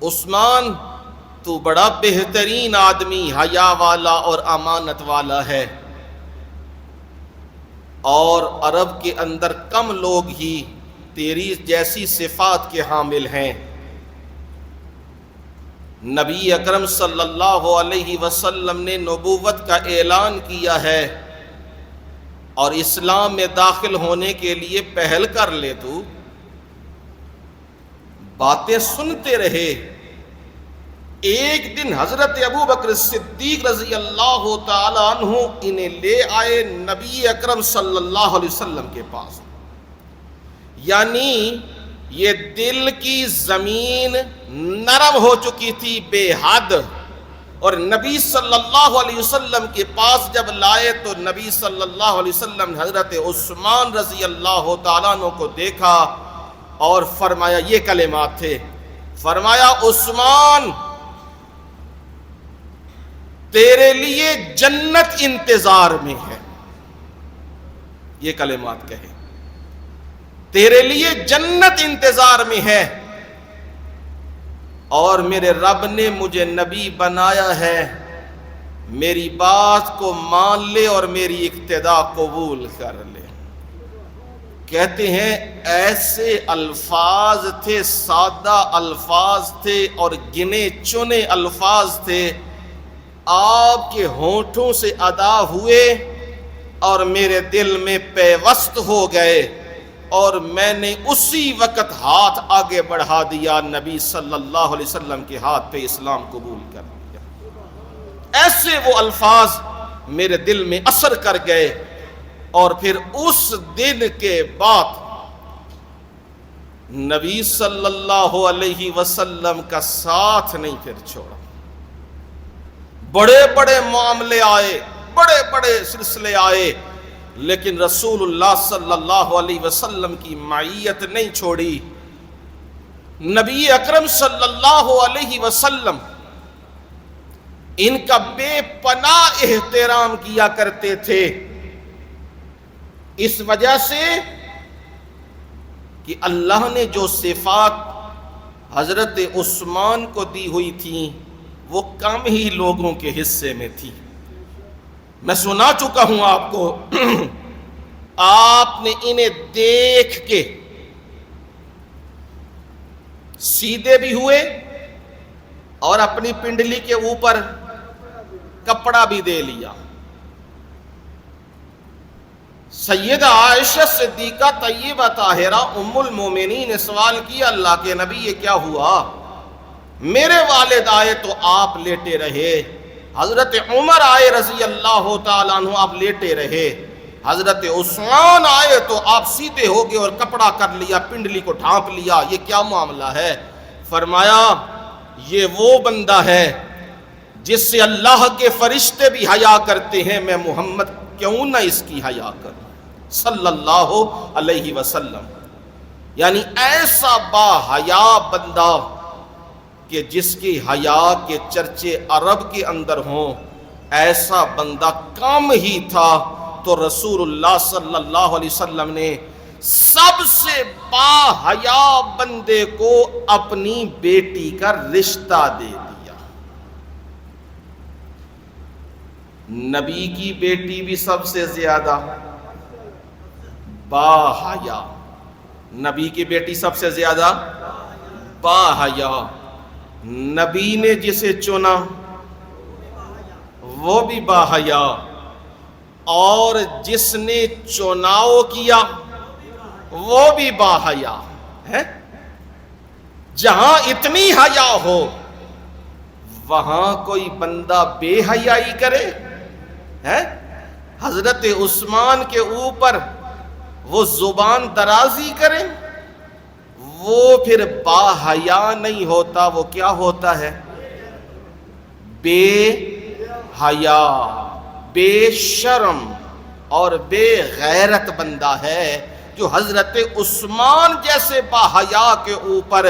عثمان تو بڑا بہترین آدمی، حیا والا اور امانت والا ہے، اور عرب کے اندر کم لوگ ہی تیری جیسی صفات کے حامل ہیں۔ نبی اکرم صلی اللہ علیہ وسلم نے نبوت کا اعلان کیا ہے، اور اسلام میں داخل ہونے کے لیے پہل کر لے تو۔ باتیں سنتے رہے. ایک دن حضرت ابو بکر صدیق رضی اللہ تعالی عنہ انہیں لے آئے نبی اکرم صلی اللہ علیہ وسلم کے پاس. یعنی یہ دل کی زمین نرم ہو چکی تھی بے حد, اور نبی صلی اللہ علیہ وسلم کے پاس جب لائے تو نبی صلی اللہ علیہ وسلم نے حضرت عثمان رضی اللہ تعالیٰ عنہ کو دیکھا اور فرمایا, یہ کلمات تھے, فرمایا عثمان تیرے لیے جنت انتظار میں ہے. یہ کلمات کہے, تیرے لیے جنت انتظار میں ہے, اور میرے رب نے مجھے نبی بنایا ہے, میری بات کو مان لے اور میری اقتدا قبول کر لے. کہتے ہیں ایسے الفاظ تھے, سادہ الفاظ تھے اور گنے چنے الفاظ تھے, آپ کے ہونٹوں سے ادا ہوئے اور میرے دل میں پیوست ہو گئے, اور میں نے اسی وقت ہاتھ آگے بڑھا دیا, نبی صلی اللہ علیہ وسلم کے ہاتھ پہ اسلام قبول کر لیا. ایسے وہ الفاظ میرے دل میں اثر کر گئے, اور پھر اس دن کے بعد نبی صلی اللہ علیہ وسلم کا ساتھ نہیں پھر چھوڑا. بڑے بڑے معاملے آئے, بڑے بڑے سلسلے آئے, لیکن رسول اللہ صلی اللہ علیہ وسلم کی معیت نہیں چھوڑی. نبی اکرم صلی اللہ علیہ وسلم ان کا بے پناہ احترام کیا کرتے تھے, اس وجہ سے کہ اللہ نے جو صفات حضرت عثمان کو دی ہوئی تھیں وہ کم ہی لوگوں کے حصے میں تھی. میں سنا چکا ہوں آپ کو, آپ نے انہیں دیکھ کے سیدھے بھی ہوئے اور اپنی پنڈلی کے اوپر کپڑا بھی دے لیا. سیدہ عائشہ صدیقہ طیبہ طاہرہ ام المومنین نے سوال کیا, اللہ کے نبی یہ کیا ہوا؟ میرے والد آئے تو آپ لیٹے رہے, حضرت عمر آئے رضی اللہ تعالیٰ عنہ آپ لیٹے رہے, حضرت عثمان آئے تو آپ سیدھے ہو گئے اور کپڑا کر لیا, پنڈلی کو ڈھانپ لیا, یہ کیا معاملہ ہے؟ فرمایا یہ وہ بندہ ہے جس سے اللہ کے فرشتے بھی حیا کرتے ہیں, میں محمد کیوں نہ اس کی حیا کروں صلی اللہ علیہ وسلم. یعنی ایسا با حیا بندہ کہ جس کی حیا کے چرچے عرب کے اندر ہوں, ایسا بندہ کم ہی تھا. تو رسول اللہ صلی اللہ علیہ وسلم نے سب سے با حیا بندے کو اپنی بیٹی کا رشتہ دے دیا. نبی کی بیٹی بھی سب سے زیادہ با حیا, نبی کی بیٹی سب سے زیادہ با حیا. نبی نے جسے چنا وہ بھی با حیا, اور جس نے چناؤ کیا وہ بھی با حیا ہے. جہاں اتنی حیا ہو وہاں کوئی بندہ بے حیائی کرے ہے؟ حضرت عثمان کے اوپر وہ زبان درازی کرے, وہ پھر با حیا نہیں ہوتا, وہ کیا ہوتا ہے؟ بے حیا, بے شرم اور بے غیرت بندہ ہے جو حضرت عثمان جیسے با حیا کے اوپر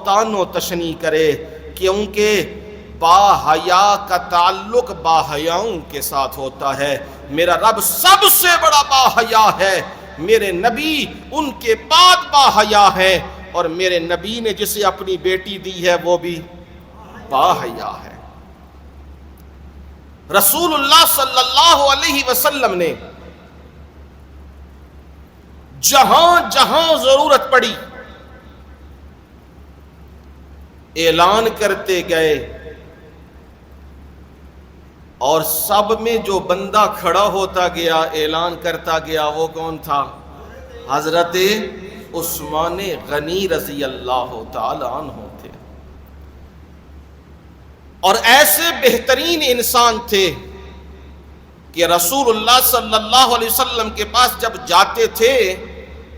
تان و تشنیع کرے, کیونکہ با حیا کا تعلق با حیاؤں کے ساتھ ہوتا ہے. میرا رب سب سے بڑا با حیا ہے, میرے نبی ان کے بعد با حیا ہے, اور میرے نبی نے جسے اپنی بیٹی دی ہے وہ بھی با حیا ہے. رسول اللہ صلی اللہ علیہ وسلم نے جہاں جہاں ضرورت پڑی اعلان کرتے گئے, اور سب میں جو بندہ کھڑا ہوتا گیا اعلان کرتا گیا وہ کون تھا؟ حضرت عثمان غنی رضی اللہ تعالی عنہ تھے، اور ایسے بہترین انسان تھے کہ رسول اللہ صلی اللہ علیہ وسلم کے پاس جب جاتے تھے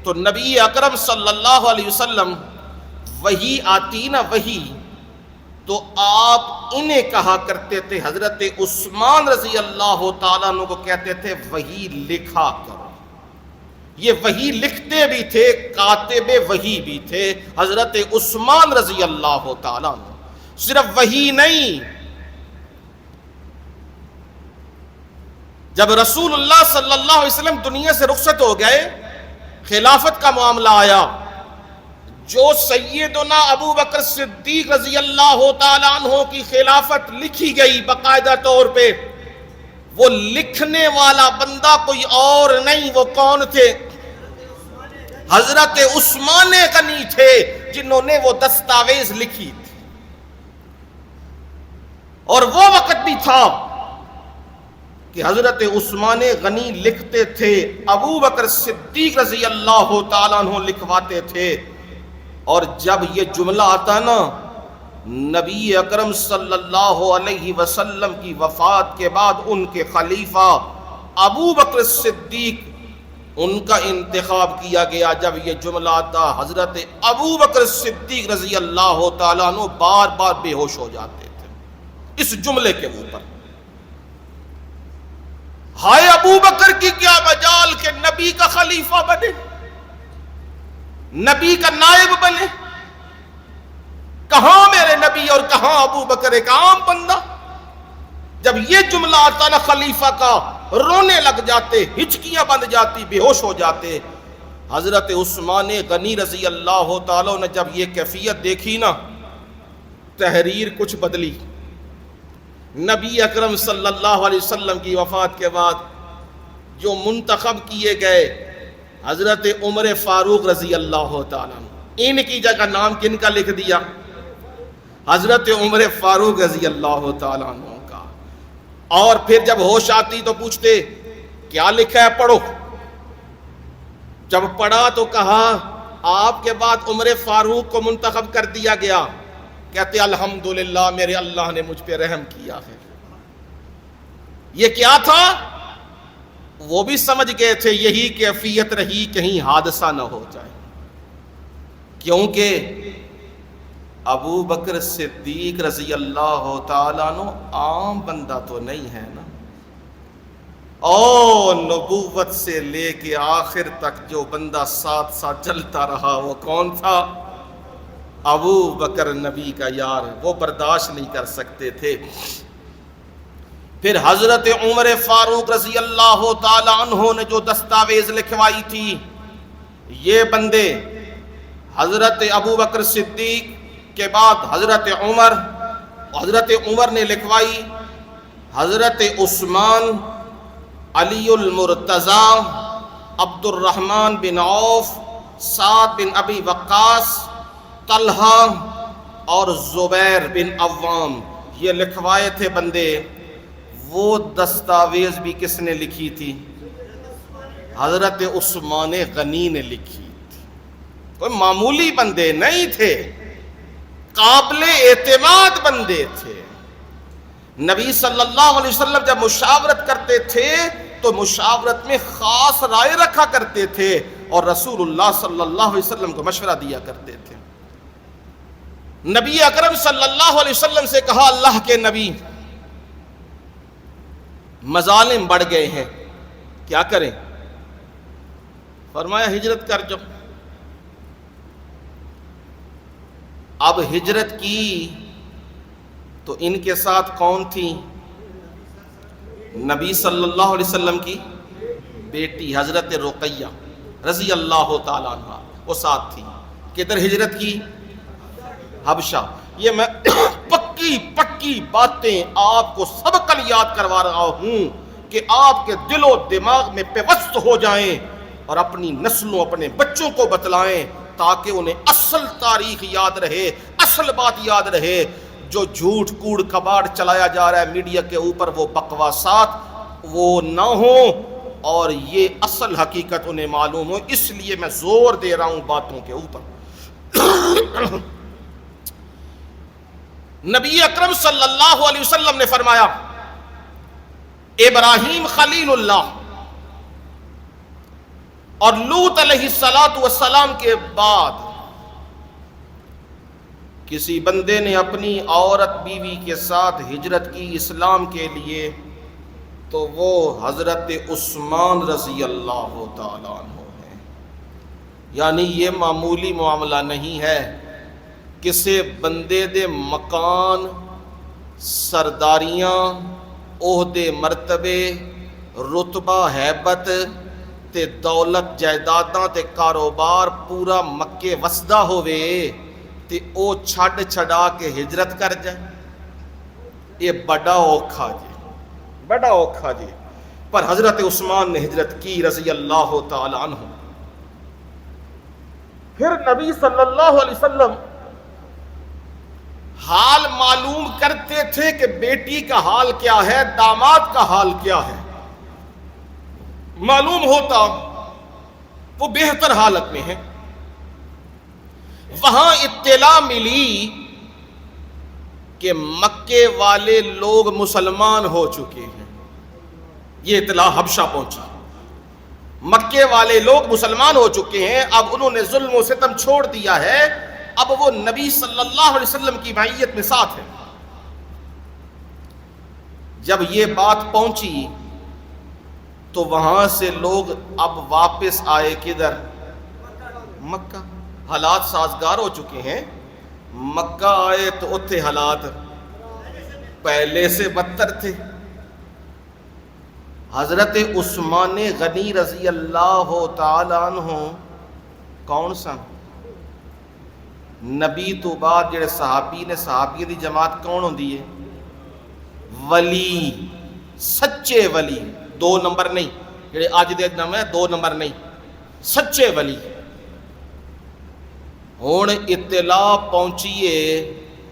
تو نبی اکرم صلی اللہ علیہ وسلم وحی آتی نا وحی، تو آپ انہیں کہا کرتے تھے، حضرت عثمان رضی اللہ تعالیٰ عنہ کو کہتے تھے وحی لکھا کرو۔ یہ وحی لکھتے بھی تھے، کاتب وحی بھی تھے حضرت عثمان رضی اللہ تعالیٰ عنہ۔ صرف وحی نہیں، جب رسول اللہ صلی اللہ علیہ وسلم دنیا سے رخصت ہو گئے، خلافت کا معاملہ آیا، جو سیدنا ابو بکر صدیق رضی اللہ تعالیٰ عنہ کی خلافت لکھی گئی باقاعدہ طور پہ، وہ لکھنے والا بندہ کوئی اور نہیں، وہ کون تھے؟ حضرت عثمان غنی تھے، جنہوں نے وہ دستاویز لکھی تھی۔ اور وہ وقت بھی تھا کہ حضرت عثمان غنی لکھتے تھے، ابو بکر صدیق رضی اللہ تعالیٰ عنہ لکھواتے تھے۔ اور جب یہ جملہ آتا نا، نبی اکرم صلی اللہ علیہ وسلم کی وفات کے بعد ان کے خلیفہ ابو بکر صدیق، ان کا انتخاب کیا گیا، جب یہ جملہ آتا حضرت ابو بکر صدیق رضی اللہ تعالیٰ عنہ بار بار بے ہوش ہو جاتے تھے اس جملے کے اوپر۔ ہائے ابو بکر کی کیا مجال کہ نبی کا خلیفہ بنے، نبی کا نائب بنے، کہاں میرے نبی اور کہاں ابو بکر ایک عام بندہ۔ جب یہ جملہ آتا نا خلیفہ کا، رونے لگ جاتے، ہچکیاں بند جاتی، بے ہوش ہو جاتے۔ حضرت عثمان غنی رضی اللہ تعالیٰ نے جب یہ کیفیت دیکھی نا، تحریر کچھ بدلی۔ نبی اکرم صلی اللہ علیہ وسلم کی وفات کے بعد جو منتخب کیے گئے، حضرت عمر فاروق رضی اللہ تعالیٰ عنہ، ان کی جگہ نام کن کا لکھ دیا؟ حضرت عمر فاروق رضی اللہ تعالیٰ عنہ کا۔ اور پھر جب ہوش آتی تو پوچھتے کیا لکھا ہے، پڑھو۔ جب پڑھا تو کہا آپ کے بعد عمر فاروق کو منتخب کر دیا گیا۔ کہتے الحمدللہ میرے اللہ نے مجھ پہ رحم کیا ہے۔ یہ کیا تھا؟ وہ بھی سمجھ گئے تھے یہی کیفیت رہی، کہیں حادثہ نہ ہو جائے، کیونکہ ابو بکر صدیق رضی اللہ تعالیٰ عنہ عام بندہ تو نہیں ہے نا۔ اور نبوت سے لے کے آخر تک جو بندہ ساتھ ساتھ چلتا رہا وہ کون تھا؟ ابو بکر نبی کا یار، وہ برداشت نہیں کر سکتے تھے۔ پھر حضرت عمر فاروق رضی اللہ تعالی عنہ نے جو دستاویز لکھوائی تھی، یہ بندے حضرت ابو بکر صدیق کے بعد حضرت عمر نے لکھوائی، حضرت عثمان، علی المرتضی، عبد الرحمن بن عوف، سعد بن ابی وقاص، طلحہ اور زبیر بن عوام، یہ لکھوائے تھے بندے۔ وہ دستاویز بھی کس نے لکھی تھی؟ حضرت عثمان غنی نے لکھی تھی۔ کوئی معمولی بندے نہیں تھے، قابل اعتماد بندے تھے۔ نبی صلی اللہ علیہ وسلم جب مشاورت کرتے تھے تو مشاورت میں خاص رائے رکھا کرتے تھے، اور رسول اللہ صلی اللہ علیہ وسلم کو مشورہ دیا کرتے تھے۔ نبی اکرم صلی اللہ علیہ وسلم سے کہا اللہ کے نبی، مظالم بڑھ گئے ہیں، کیا کریں؟ فرمایا ہجرت کر جاؤ۔ اب ہجرت کی تو ان کے ساتھ کون تھی؟ نبی صلی اللہ علیہ وسلم کی بیٹی حضرت رقیہ رضی اللہ تعالیٰ عنہ، وہ ساتھ تھی۔ کدھر ہجرت کی؟ حبشہ۔ یہ میں پکی باتیں آپ کو سبقاً یاد کروا رہا ہوں کہ آپ کے دل و دماغ میں پیوست ہو جائیں اور اپنی نسلوں، اپنے بچوں کو بتلائیں، تاکہ انہیں اصل تاریخ یاد رہے، اصل بات یاد رہے۔ جو جھوٹ کوڑ کباڑ چلایا جا رہا ہے میڈیا کے اوپر، وہ بکواسات وہ نہ ہوں، اور یہ اصل حقیقت انہیں معلوم ہو، اس لیے میں زور دے رہا ہوں باتوں کے اوپر۔ نبی اکرم صلی اللہ علیہ وسلم نے فرمایا ابراہیم خلیل اللہ اور لوط علیہ السلام کے بعد کسی بندے نے اپنی عورت بیوی کے ساتھ ہجرت کی اسلام کے لیے تو وہ حضرت عثمان رضی اللہ تعالیٰ عنہ ہیں۔ یعنی یہ معمولی معاملہ نہیں ہے، کسے بندے دے مکان، سرداریاں، عہدے، مرتبے، رتبہ، ہیبت تے دولت، جائیداداں تے کاروبار پورا مکے وسدا ہوئے تے او چھڈ چھڈا کے ہجرت کر جائے، یہ بڑا اوکھا جی، بڑا اوکھا جی۔ پر حضرت عثمان نے ہجرت کی رضی اللہ تعالی عنہ۔ پھر نبی صلی اللہ علیہ وسلم حال معلوم کرتے تھے کہ بیٹی کا حال کیا ہے، داماد کا حال کیا ہے۔ معلوم ہوتا وہ بہتر حالت میں ہے۔ وہاں اطلاع ملی کہ مکے والے لوگ مسلمان ہو چکے ہیں، یہ اطلاع حبشہ پہنچی۔ مکے والے لوگ مسلمان ہو چکے ہیں، اب انہوں نے ظلم و ستم چھوڑ دیا ہے، اب وہ نبی صلی اللہ علیہ وسلم کی معیت میں ساتھ ہے۔ جب یہ بات پہنچی تو وہاں سے لوگ اب واپس آئے کدھر؟ مکہ۔ حالات سازگار ہو چکے ہیں، مکہ آئے تو اتھے حالات پہلے سے بدتر تھے۔ حضرت عثمان غنی رضی اللہ تعالیٰ عنہ کون سن؟ نبی تو بعد جڑے صحابی نے، صحابی دی جماعت کون ہوندی ہے؟ ولی، سچے ولی، 2 نمبر نہیں، جڑے آج دے نام ہے 2 نمبر نہیں، سچے ولی۔ ہون اطلاع پہنچیے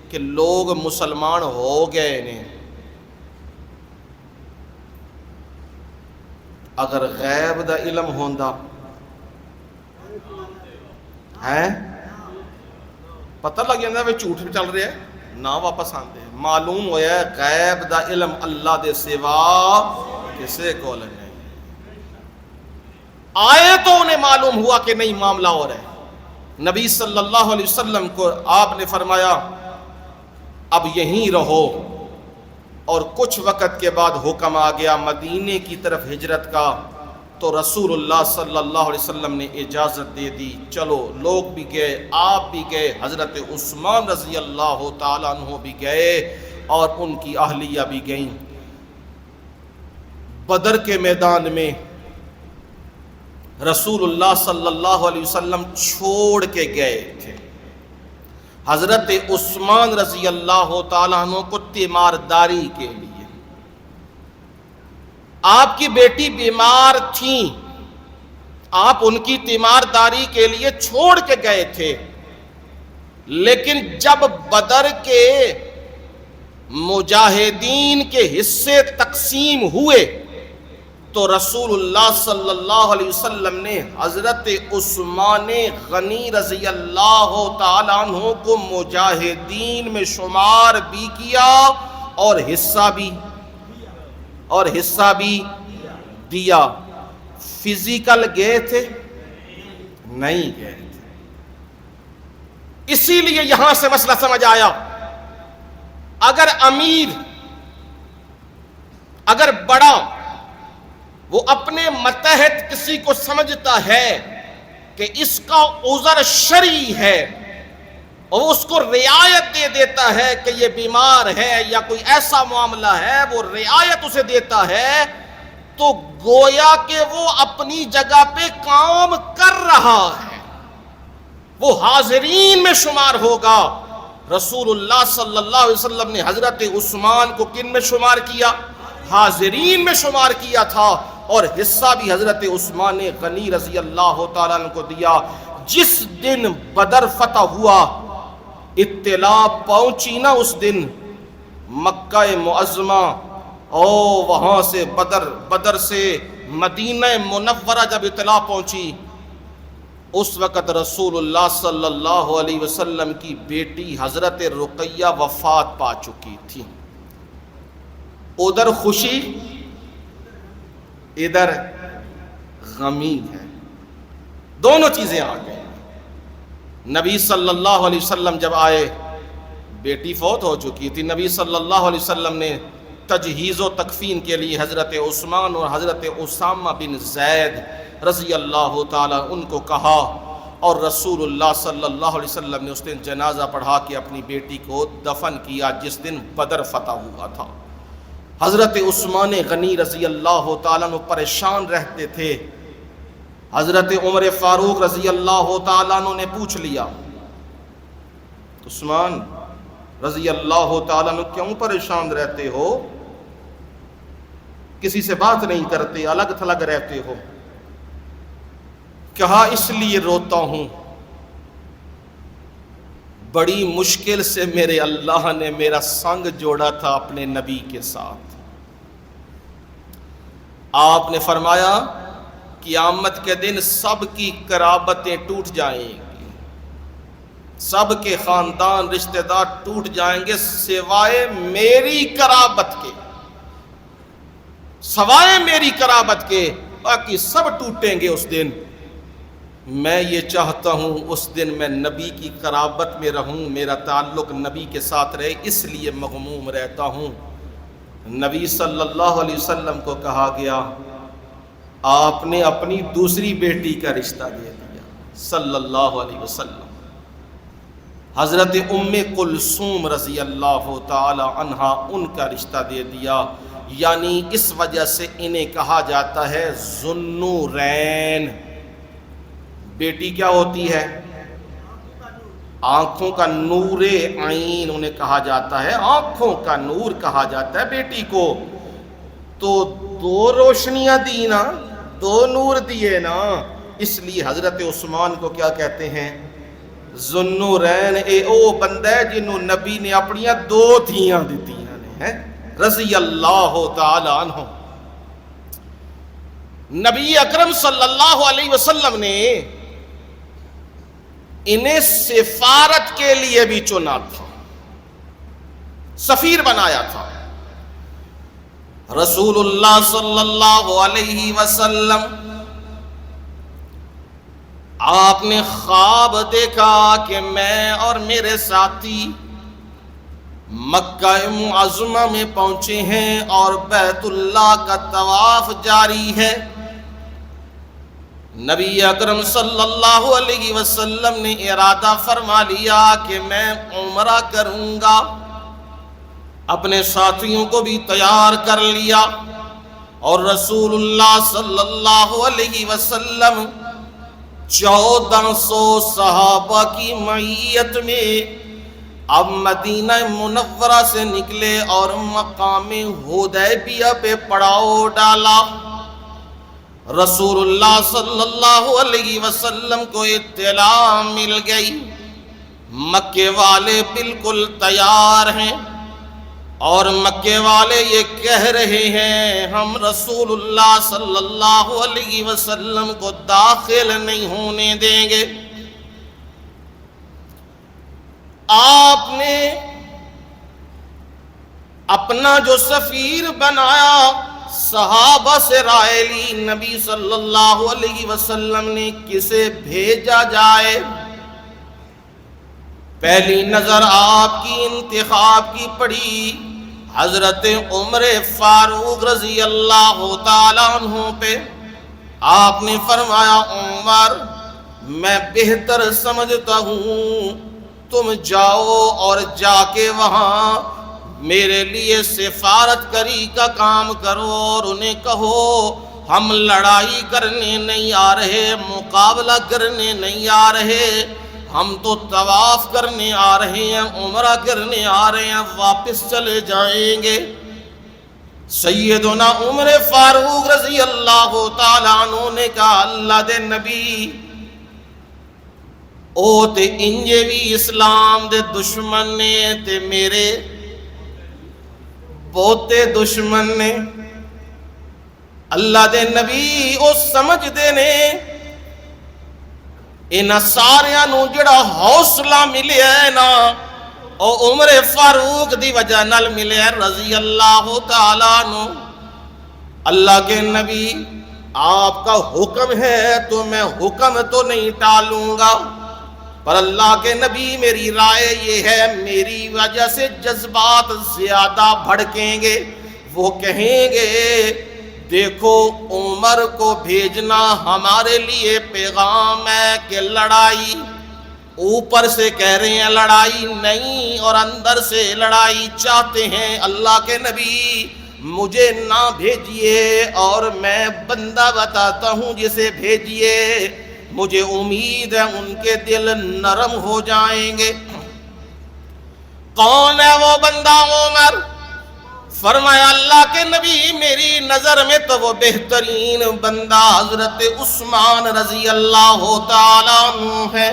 کہ لوگ مسلمان ہو گئے نے۔ اگر غیب دا علم ہوندا ہے پتہ لگ جاندہ ہے جھوٹ بھی چل رہے ہیں، نہ واپس آندے۔ معلوم ہویا ہے غیب دا علم اللہ دے سوا کسے کو نہیں۔ آئے تو انہیں معلوم ہوا کہ نہیں معاملہ ہو رہا ہے۔ نبی صلی اللہ علیہ وسلم کو آپ نے فرمایا اب یہیں رہو، اور کچھ وقت کے بعد حکم آ گیا مدینے کی طرف ہجرت کا، تو رسول اللہ صلی اللہ علیہ وسلم نے اجازت دے دی، چلو لوگ بھی گئے، آپ بھی گئے، حضرت عثمان رضی اللہ تعالیٰ عنہ بھی گئے اور ان کی اہلیہ بھی گئیں۔ بدر کے میدان میں رسول اللہ صلی اللہ علیہ وسلم چھوڑ کے گئے تھے حضرت عثمان رضی اللہ تعالیٰ عنہ کو تیمارداری کے لیے۔ آپ کی بیٹی بیمار تھیں، آپ ان کی تیمارداری کے لیے چھوڑ کے گئے تھے، لیکن جب بدر کے مجاہدین کے حصے تقسیم ہوئے تو رسول اللہ صلی اللہ علیہ وسلم نے حضرت عثمان غنی رضی اللہ تعالیٰ عنہ کو مجاہدین میں شمار بھی کیا اور حصہ بھی دیا۔ فزیکل گئے تھے؟ نہیں گئے تھے۔ اسی لیے یہاں سے مسئلہ سمجھ آیا، اگر امیر، اگر بڑا، وہ اپنے متحد کسی کو سمجھتا ہے کہ اس کا عذر شرعی ہے اور اس کو رعایت دے دیتا ہے کہ یہ بیمار ہے یا کوئی ایسا معاملہ ہے، وہ رعایت اسے دیتا ہے، تو گویا کہ وہ اپنی جگہ پہ کام کر رہا ہے، وہ حاضرین میں شمار ہوگا۔ رسول اللہ صلی اللہ علیہ وسلم نے حضرت عثمان کو کن میں شمار کیا؟ حاضرین میں شمار کیا تھا، اور حصہ بھی حضرت عثمان غنی رضی اللہ تعالیٰ عنہ کو دیا۔ جس دن بدر فتح ہوا، اطلاع پہنچی نا اس دن مکہ معظمہ، وہاں سے بدر سے مدینہ منورہ جب اطلاع پہنچی، اس وقت رسول اللہ صلی اللہ علیہ وسلم کی بیٹی حضرت رقیہ وفات پا چکی تھی۔ ادھر خوشی ادھر غمی ہے، دونوں چیزیں آ گئی۔ نبی صلی اللہ علیہ وسلم جب آئے، بیٹی فوت ہو چکی تھی، نبی صلی اللہ علیہ وسلم نے تجہیز و تکفین کے لیے حضرت عثمان اور حضرت اسامہ بن زید رضی اللہ تعالیٰ ان کو کہا، اور رسول اللہ صلی اللہ علیہ وسلم نے اس دن جنازہ پڑھا کے اپنی بیٹی کو دفن کیا جس دن بدر فتح ہوا تھا۔ حضرت عثمان غنی رضی اللہ تعالیٰ عنہ پریشان رہتے تھے۔ حضرت عمر فاروق رضی اللہ تعالیٰ عنہ نے پوچھ لیا، عثمان رضی اللہ تعالیٰ عنہ کیوں پریشان رہتے ہو؟ کسی سے بات نہیں کرتے، الگ تھلگ رہتے ہو؟ کہا اس لیے روتا ہوں، بڑی مشکل سے میرے اللہ نے میرا سنگ جوڑا تھا اپنے نبی کے ساتھ۔ آپ نے فرمایا قیامت کے دن سب کی قرابتیں ٹوٹ جائیں گی، سب کے خاندان رشتہ دار ٹوٹ جائیں گے سوائے میری قرابت کے، سوائے میری قرابت کے، باقی سب ٹوٹیں گے اس دن۔ میں یہ چاہتا ہوں اس دن میں نبی کی قرابت میں رہوں، میرا تعلق نبی کے ساتھ رہے، اس لیے مغموم رہتا ہوں۔ نبی صلی اللہ علیہ وسلم کو کہا گیا آپ نے اپنی دوسری بیٹی کا رشتہ دے دیا صلی اللہ علیہ وسلم، حضرت ام کلثوم رضی اللہ تعالی عنہا ان کا رشتہ دے دیا۔ یعنی اس وجہ سے انہیں کہا جاتا ہے ذوالنورین۔ بیٹی کیا ہوتی ہے؟ آنکھوں کا نور عین انہیں کہا جاتا ہے، آنکھوں کا نور کہا جاتا ہے بیٹی کو۔ تو دو روشنیاں دی نا، دو نور دیے نا، اس لیے حضرت عثمان کو کیا کہتے ہیں؟ ذوالنورین۔ اے او بندہ جنہوں نبی نے اپنی دو دھیاں دیتی ہیں رضی اللہ تعالی عنہ۔ نبی اکرم صلی اللہ علیہ وسلم نے انہیں سفارت کے لیے بھی چنا تھا، سفیر بنایا تھا۔ رسول اللہ صلی اللہ علیہ وسلم آپ نے خواب دیکھا کہ میں اور میرے ساتھی مکہ معظمہ میں پہنچے ہیں اور بیت اللہ کا طواف جاری ہے۔ نبی اکرم صلی اللہ علیہ وسلم نے ارادہ فرما لیا کہ میں عمرہ کروں گا، اپنے ساتھیوں کو بھی تیار کر لیا، اور رسول اللہ صلی اللہ علیہ وسلم 1400 صحابہ کی معیت میں اب مدینہ منورہ سے نکلے اور مقام حدیبیہ پہ پڑاؤ ڈالا۔ رسول اللہ صلی اللہ علیہ وسلم کو اطلاع مل گئی مکے والے بالکل تیار ہیں، اور مکے والے یہ کہہ رہے ہیں ہم رسول اللہ صلی اللہ علیہ وسلم کو داخل نہیں ہونے دیں گے۔ آپ نے اپنا جو سفیر بنایا صحابہ سے رائے لی، نبی صلی اللہ علیہ وسلم نے کسے بھیجا جائے؟ پہلی نظر آپ کی انتخاب کی پڑی حضرت عمر فاروق رضی اللہ تعالیٰ عنہ پہ۔ آپ نے فرمایا عمر میں بہتر سمجھتا ہوں تم جاؤ اور جا کے وہاں میرے لیے سفارت کری کا کام کرو، اور انہیں کہو ہم لڑائی کرنے نہیں آ رہے، مقابلہ کرنے نہیں آ رہے، ہم تو طواف کرنے آ رہے ہیں، عمرہ کرنے آ رہے ہیں، واپس چلے جائیں گے۔ سیدنا عمر فاروق رضی اللہ تعالیٰ عنہ نے کہا اللہ دے نبی او تے انجے بھی اسلام دے دشمن نے تے میرے بہتے دشمن نے، اللہ دے نبی او سمجھ دے نے انہاں ساریاں نو جڑا حوصلہ ملیا ہے نا او عمر فاروق دی وجہ نال ملیا رضی اللہ تعالیٰ عنہ۔ اللہ کے نبی آپ کا حکم ہے تو میں حکم تو نہیں ٹالوں گا، پر اللہ کے نبی میری رائے یہ ہے میری وجہ سے جذبات زیادہ بھڑکیں گے، وہ کہیں گے دیکھو عمر کو بھیجنا ہمارے لیے پیغام ہے کہ لڑائی، اوپر سے کہہ رہے ہیں لڑائی نہیں اور اندر سے لڑائی چاہتے ہیں، اللہ کے نبی مجھے نہ بھیجئے اور میں بندہ بتاتا ہوں جسے بھیجئے، مجھے امید ہے ان کے دل نرم ہو جائیں گے۔ کون ہے وہ بندہ عمر؟ فرمایا اللہ کے نبی میری نظر میں تو وہ بہترین بندہ حضرت عثمان رضی اللہ تعالیٰ عنہ ہے،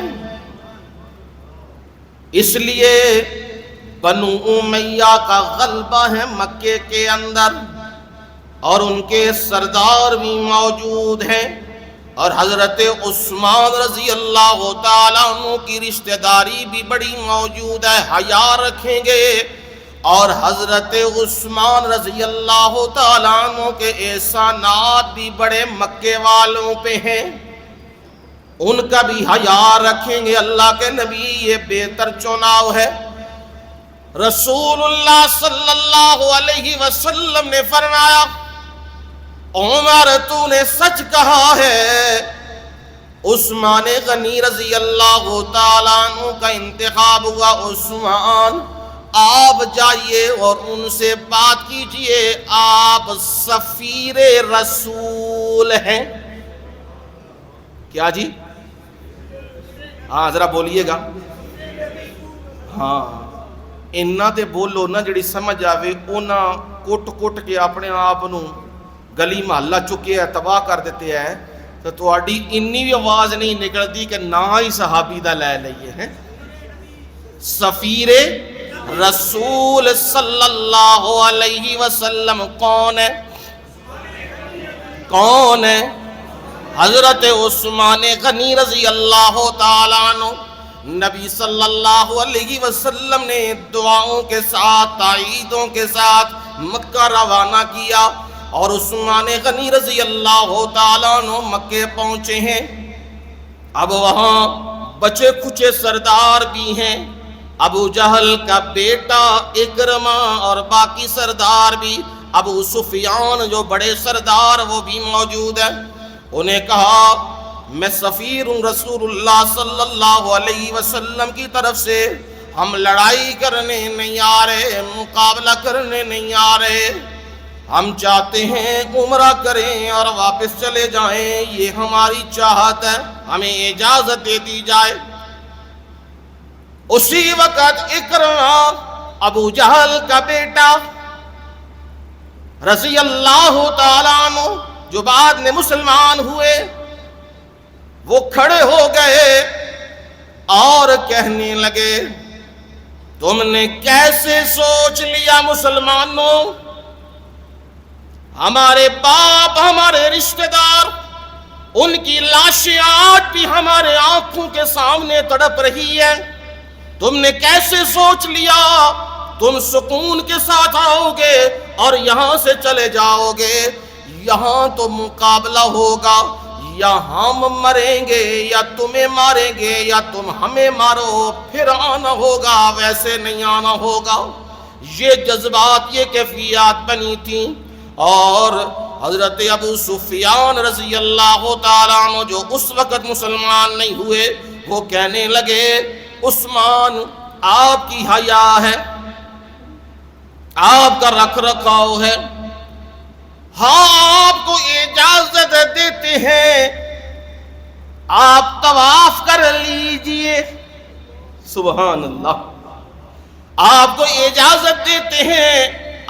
اس لیے بنو امیہ کا غلبہ ہے مکے کے اندر اور ان کے سردار بھی موجود ہیں، اور حضرت عثمان رضی اللہ تعالیٰ عنہ کی رشتہ داری بھی بڑی موجود ہے، حیا رکھیں گے، اور حضرت عثمان رضی اللہ تعالیٰ عنہ کے احسانات بھی بڑے مکے والوں پہ ہیں، ان کا بھی حیا رکھیں گے۔ اللہ کے نبی یہ بہتر چناؤ ہے۔ رسول اللہ صلی اللہ علیہ وسلم نے فرمایا عمر تو نے سچ کہا ہے، عثمان غنی رضی اللہ تعالیٰ عنہ کا انتخاب ہوا، عثمان آپ جائیے اور ان سے بات کیجئے، آپ سفیر رسول ہیں۔ کیا جی؟ ہاں ذرا بولیے گا۔ ہاں انہاں تے بولو نا جڑی سمجھ آوے، انہاں کٹ کٹ کے اپنے آپ نو گلی محلہ چکے ہے، تباہ کر دیتے ہیں، تو تواڈی انی بھی آواز نہیں نکلتی کہ نہ ہی صحابی دا لے لئیے ہیں۔ سفیر رسول صلی اللہ علیہ وسلم کون ہے؟ کون ہے؟ حضرت عثمان غنی رضی اللہ تعالیٰ عنہ۔ نبی صلی اللہ علیہ وسلم نے دعاؤں کے ساتھ تائیدوں کے ساتھ مکہ روانہ کیا، اور عثمان غنی رضی اللہ تعالیٰ عنہ مکے پہنچے ہیں۔ اب وہاں بچے کچے سردار بھی ہیں، ابو جہل کا بیٹا اکرمہ اور باقی سردار بھی، ابو سفیان جو بڑے سردار وہ بھی موجود ہیں۔ انہیں کہا میں سفیر ہوں رسول اللہ صلی اللہ علیہ وسلم کی طرف سے، ہم لڑائی کرنے نہیں آ رہے، مقابلہ کرنے نہیں آ رہے، ہم چاہتے ہیں عمرہ کریں اور واپس چلے جائیں، یہ ہماری چاہت ہے، ہمیں اجازت دے دی جائے۔ اسی وقت اکرمہ ابو جہل کا بیٹا رضی اللہ تعالیٰ عنہ جو بعد میں مسلمان ہوئے، وہ کھڑے ہو گئے اور کہنے لگے تم نے کیسے سوچ لیا مسلمانوں، ہمارے باپ ہمارے رشتہ دار ان کی لاشیں آج بھی ہمارے آنکھوں کے سامنے تڑپ رہی ہے، تم نے کیسے سوچ لیا تم سکون کے ساتھ آؤ گے اور یہاں سے چلے جاؤ گے؟ یہاں تو مقابلہ ہوگا، یا ہم مریں گے یا تمہیں ماریں گے یا تم ہمیں مارو، پھر آنا ہوگا، ویسے نہیں آنا ہوگا۔ یہ جذبات یہ کیفیات بنی تھیں، اور حضرت ابو سفیان رضی اللہ تعالیٰ عنہ جو اس وقت مسلمان نہیں ہوئے، وہ کہنے لگے عثمان آپ کی حیا ہے، آپ کا رکھ رکھاؤ ہے، ہاں آپ کو اجازت دیتے ہیں آپ طواف کر لیجئے، سبحان اللہ، آپ کو اجازت دیتے ہیں،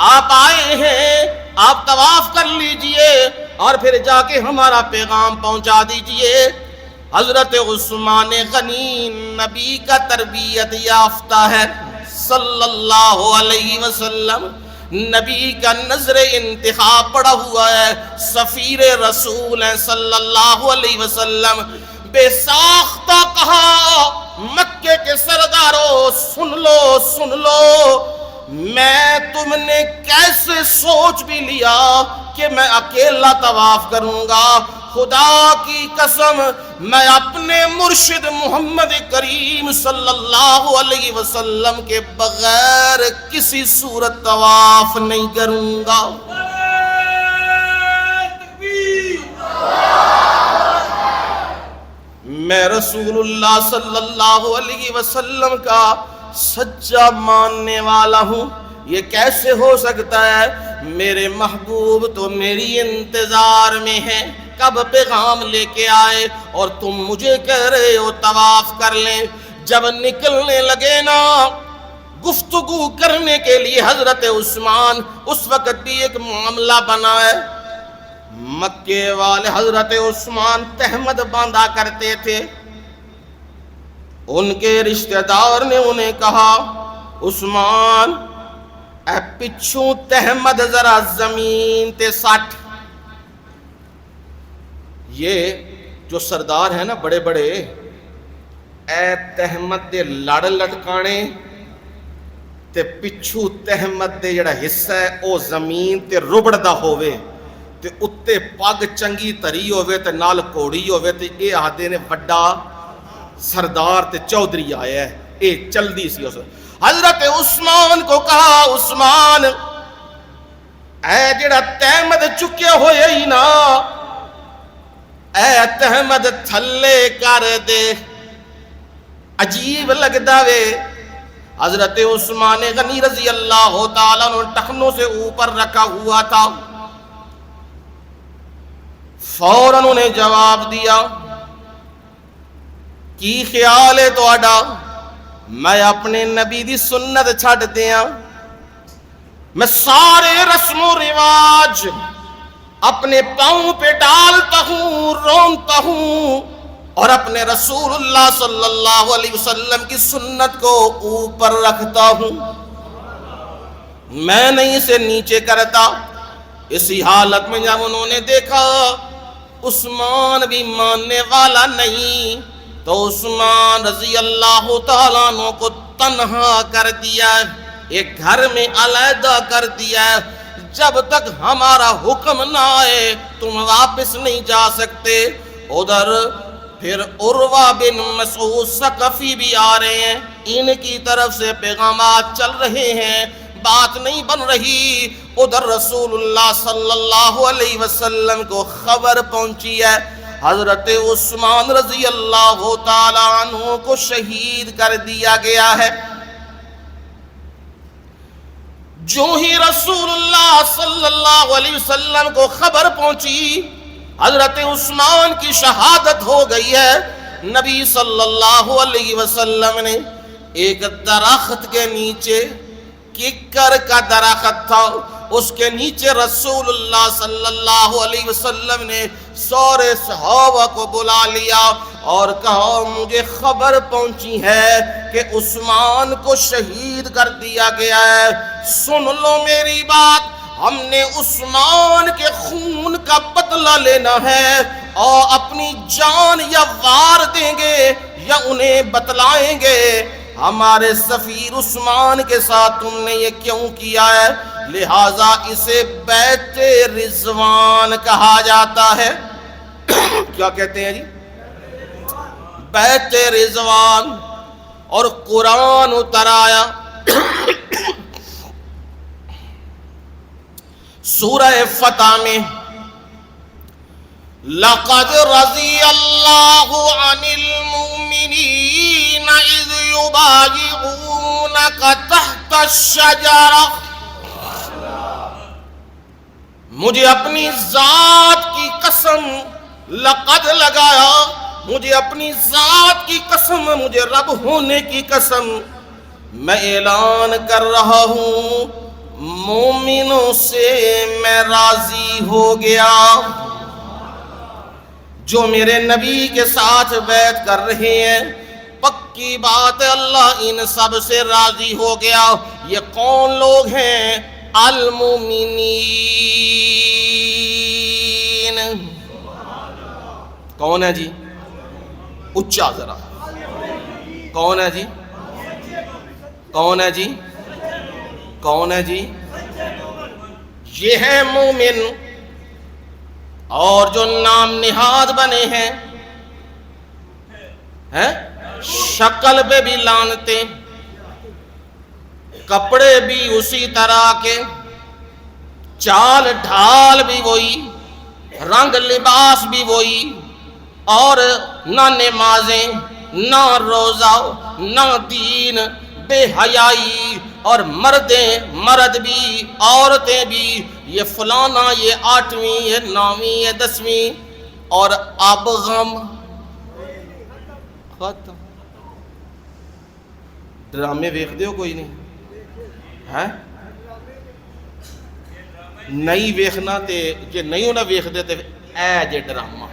آپ آئے ہیں، آپ طواف کر لیجئے اور پھر جا کے ہمارا پیغام پہنچا دیجئے۔ حضرت عثمان غنی نبی کا تربیت یافتہ ہے صلی اللہ علیہ وسلم، نبی کا نظر انتہا پڑا ہوا ہے، سفیر رسول ہیں صلی اللہ علیہ وسلم، بے ساختہ کہا مکے کے سرداروں سن لو سن لو، میں تم نے کیسے سوچ بھی لیا کہ میں اکیلا طواف کروں گا؟ خدا کی قسم میں اپنے مرشد محمد کریم صلی اللہ علیہ وسلم کے بغیر کسی صورت طواف نہیں کروں گا۔ میں رسول اللہ صلی اللہ علیہ وسلم کا سچا ماننے والا ہوں، یہ کیسے ہو سکتا ہے؟ میرے محبوب تو میری انتظار میں ہیں، کب پیغام لے کے آئے اور تم مجھے کہہ رہے ہو طواف کر لیں۔ جب نکلنے لگے نا گفتگو کرنے کے لیے حضرت عثمان، اس وقت بھی ایک معاملہ بنا ہے، مکے والے حضرت عثمان تہمت باندھا کرتے تھے، ان کے رشتہ دار نے انہیں کہا عثمان اے پچھوں تہمت ذرا زمین تے سٹ۔ یہ جو سردار ہیں نا بڑے بڑے، اے تہمت دے لڑ لٹکانے تے پچھو تہمت دے جڑا حصہ ہے او زمین تے ربڑدا ہوئے تے اتے پگ چنگی تری ہوئے تے نال کوڑی ہوئے تے اے آدھے نے وڈا سردار تے چودھری آیا ہے، اے چل دی سی۔ حضرت عثمان کو کہا عثمان اے جڑا تہمت چکے ہوئے ہی نا، اے تہمت تھلے کر دے، عجیب لگدا وے۔ حضرت عثمان غنی رضی اللہ تعالیٰ عنہ ٹخنوں سے اوپر رکھا ہوا تھا، فوراً انہیں جواب دیا کی خیال ہے تہاڈا؟ میں اپنے نبی دی سنت چھڈ دیاں، میں سارے رسم و رواج اپنے پاؤں پہ ڈالتا ہوں، رونتا ہوں اور اپنے رسول اللہ صلی اللہ علیہ وسلم کی سنت کو اوپر رکھتا ہوں، میں نہیں اسے نیچے کرتا۔ اسی حالت میں جب انہوں نے دیکھا عثمان بھی ماننے والا نہیں تو عثمان رضی اللہ تعالیٰ عنہ کو تنہا کر دیا، ایک گھر میں علیحدہ کر دیا، جب تک ہمارا حکم نہ آئے تم واپس نہیں جا سکتے۔ ادھر پھر عروہ بن مسعود ثقفی بھی آ رہے ہیں، ان کی طرف سے پیغامات چل رہے ہیں، بات نہیں بن رہی۔ ادھر رسول اللہ صلی اللہ علیہ وسلم کو خبر پہنچی ہے حضرت عثمان رضی اللہ تعالیٰ عنہ کو شہید کر دیا گیا ہے۔ جو ہی رسول اللہ صلی اللہ علیہ وسلم کو خبر پہنچی حضرت عثمان کی شہادت ہو گئی ہے، نبی صلی اللہ علیہ وسلم نے ایک درخت کے نیچے، ککر کا درخت تھا، اس کے نیچے رسول اللہ صلی اللہ علیہ وسلم نے سارے صحابہ کو بلا لیا اور کہا مجھے خبر پہنچی ہے کہ عثمان کو شہید کر دیا گیا ہے، سن لو میری بات، ہم نے عثمان کے خون کا بدلہ لینا ہے اور اپنی جان یا وار دیں گے یا انہیں بتلائیں گے ہمارے سفیر عثمان کے ساتھ تم نے یہ کیوں کیا ہے، لہٰذا اسے بیت رضوان کہا جاتا ہے۔ کیا کہتے ہیں جی؟ بیت رضوان۔ اور قرآن اتر آیا سورہ فتح میں، لَقَدْ رَضِيَ اللَّهُ عَنِ الْمُؤْمِنِينَ إِذْ يُبَايِعُونَكَ تَحْتَ الشَّجَرَةِ۔ مجھے اپنی ذات کی قسم، لقد لگایا، مجھے اپنی ذات کی قسم، مجھے رب ہونے کی قسم، میں اعلان کر رہا ہوں مومنوں سے میں راضی ہو گیا، جو میرے نبی کے ساتھ بیعت کر رہے ہیں، پکی بات ہے اللہ ان سب سے راضی ہو گیا۔ یہ کون لوگ ہیں؟ المؤمنین. کون ہے جی؟ اچھا ذرا. کون ہے جی؟ کون ہے جی؟ کون ہے جی؟ یہ ہے مومن. اور جو نام نہاد بنے ہیں شکل پہ بھی لانتے، کپڑے بھی اسی طرح کے، چال ڈھال بھی وہی، رنگ لباس بھی وہی، اور نہ نمازیں، نہ روزہ، نہ دین، بے حیائی، اور مرد بھی، عورتیں بھی، یہ فلانا، یہ 8ویں، یہ 9ویں، یہ 10ویں، اور اب غم ختم. ڈرامے ویکھدے ہو کوئی نہیں ہے؟ نہیں ویکھنا تے جے نہیں ہونا ویکھدے تے اے جے ڈرامہ.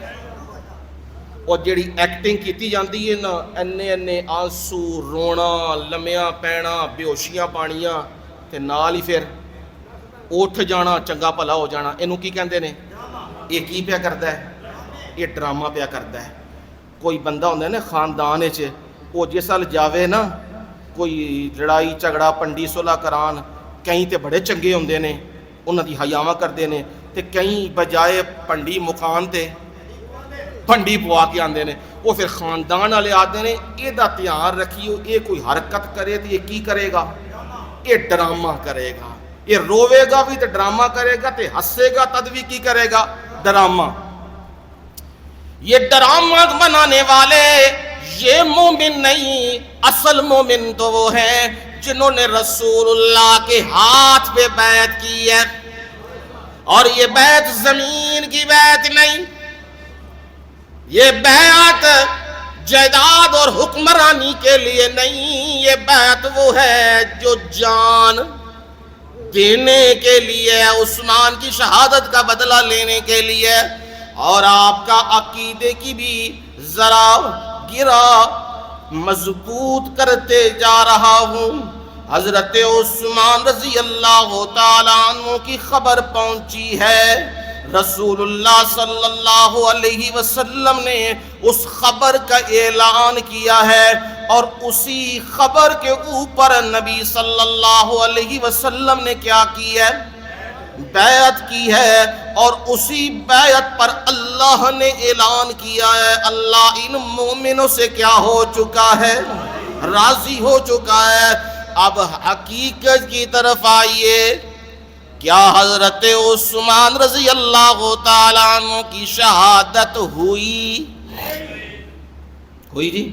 اور جیڑی ایکٹنگ کیتی جاندی ہے نا، انے آنسو، رونا، لمیاں پینا، بیہوشیاں پانیاں، تے نال ہی پھر اٹھ جانا، چنگا بھلا ہو جانا. اینوں کی کہندے نے؟ یہ کی پیا کردا ہے؟ یہ ڈرامہ پیا کردا ہے. کوئی بندہ ہوندا ہے نا خاندان وچ، وہ جس حال جاوے نا کوئی لڑائی جھگڑا پنڈی صلح کران، کئی تے بڑے چنگے ہوندے نے، انہاں دی حیاواں کردے نے، تے کئی بجائے پنڈی مکان تے پنڈی پوا کے آندے نے. وہ پھر خاندان والے آتے نے یہ دا دھیان رکھیو، یہ کوئی حرکت کرے تو یہ کی کرے گا؟ یہ ڈرامہ کرے گا. یہ روے گا بھی تو ڈرامہ کرے گا، تے ہنسے گا تد بھی کی کرے گا؟ ڈرامہ. یہ ڈرامہ بنانے والے یہ مومن نہیں. اصل مومن تو وہ ہیں جنہوں نے رسول اللہ کے ہاتھ پہ بیعت کی ہے. اور یہ بیعت زمین کی بیعت نہیں، یہ بیعت جائیداد اور حکمرانی کے لیے نہیں. یہ بیعت وہ ہے جو جان دینے کے لیے، عثمان کی شہادت کا بدلہ لینے کے لیے. اور آپ کا عقیدے کی بھی ذرا گرا مضبوط کرتے جا رہا ہوں. حضرت عثمان رضی اللہ تعالیٰ عنہ کی خبر پہنچی ہے، رسول اللہ صلی اللہ علیہ وسلم نے اس خبر کا اعلان کیا ہے، اور اسی خبر کے اوپر نبی صلی اللہ علیہ وسلم نے کیا کی ہے؟ بیعت کی ہے. اور اسی بیعت پر اللہ نے اعلان کیا ہے، اللہ ان مومنوں سے کیا ہو چکا ہے؟ راضی ہو چکا ہے. اب حقیقت کی طرف آئیے. کیا حضرت عثمان رضی اللہ تعالیٰ عنہ کی شہادت ہوئی جی؟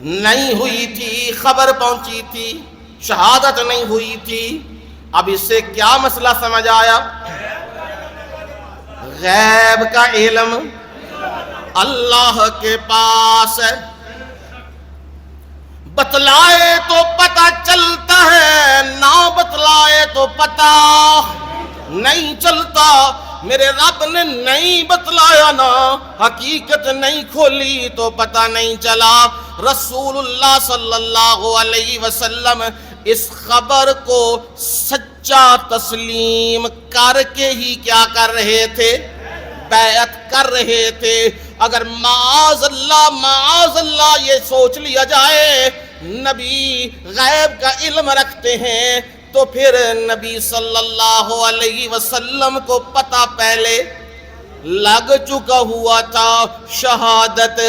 نہیں ہوئی تھی. خبر پہنچی تھی، شہادت نہیں ہوئی تھی. اب اس سے کیا مسئلہ سمجھ آیا؟ غیب کا علم اللہ کے پاس ہے. بتلائے تو پتہ چلتا ہے، نہ بتلائے تو پتہ نہیں چلتا. میرے رب نے نہیں بتلایا نا، حقیقت نہیں کھولی تو پتہ نہیں چلا. رسول اللہ صلی اللہ علیہ وسلم اس خبر کو سچا تسلیم کر کے ہی کیا کر رہے تھے؟ بیعت کر رہے تھے. اگر معاذ اللہ یہ سوچ لیا جائے نبی غیب کا علم رکھتے ہیں، تو پھر نبی صلی اللہ علیہ وسلم کو پتہ پہلے لگ چکا ہوا تھا، شہادت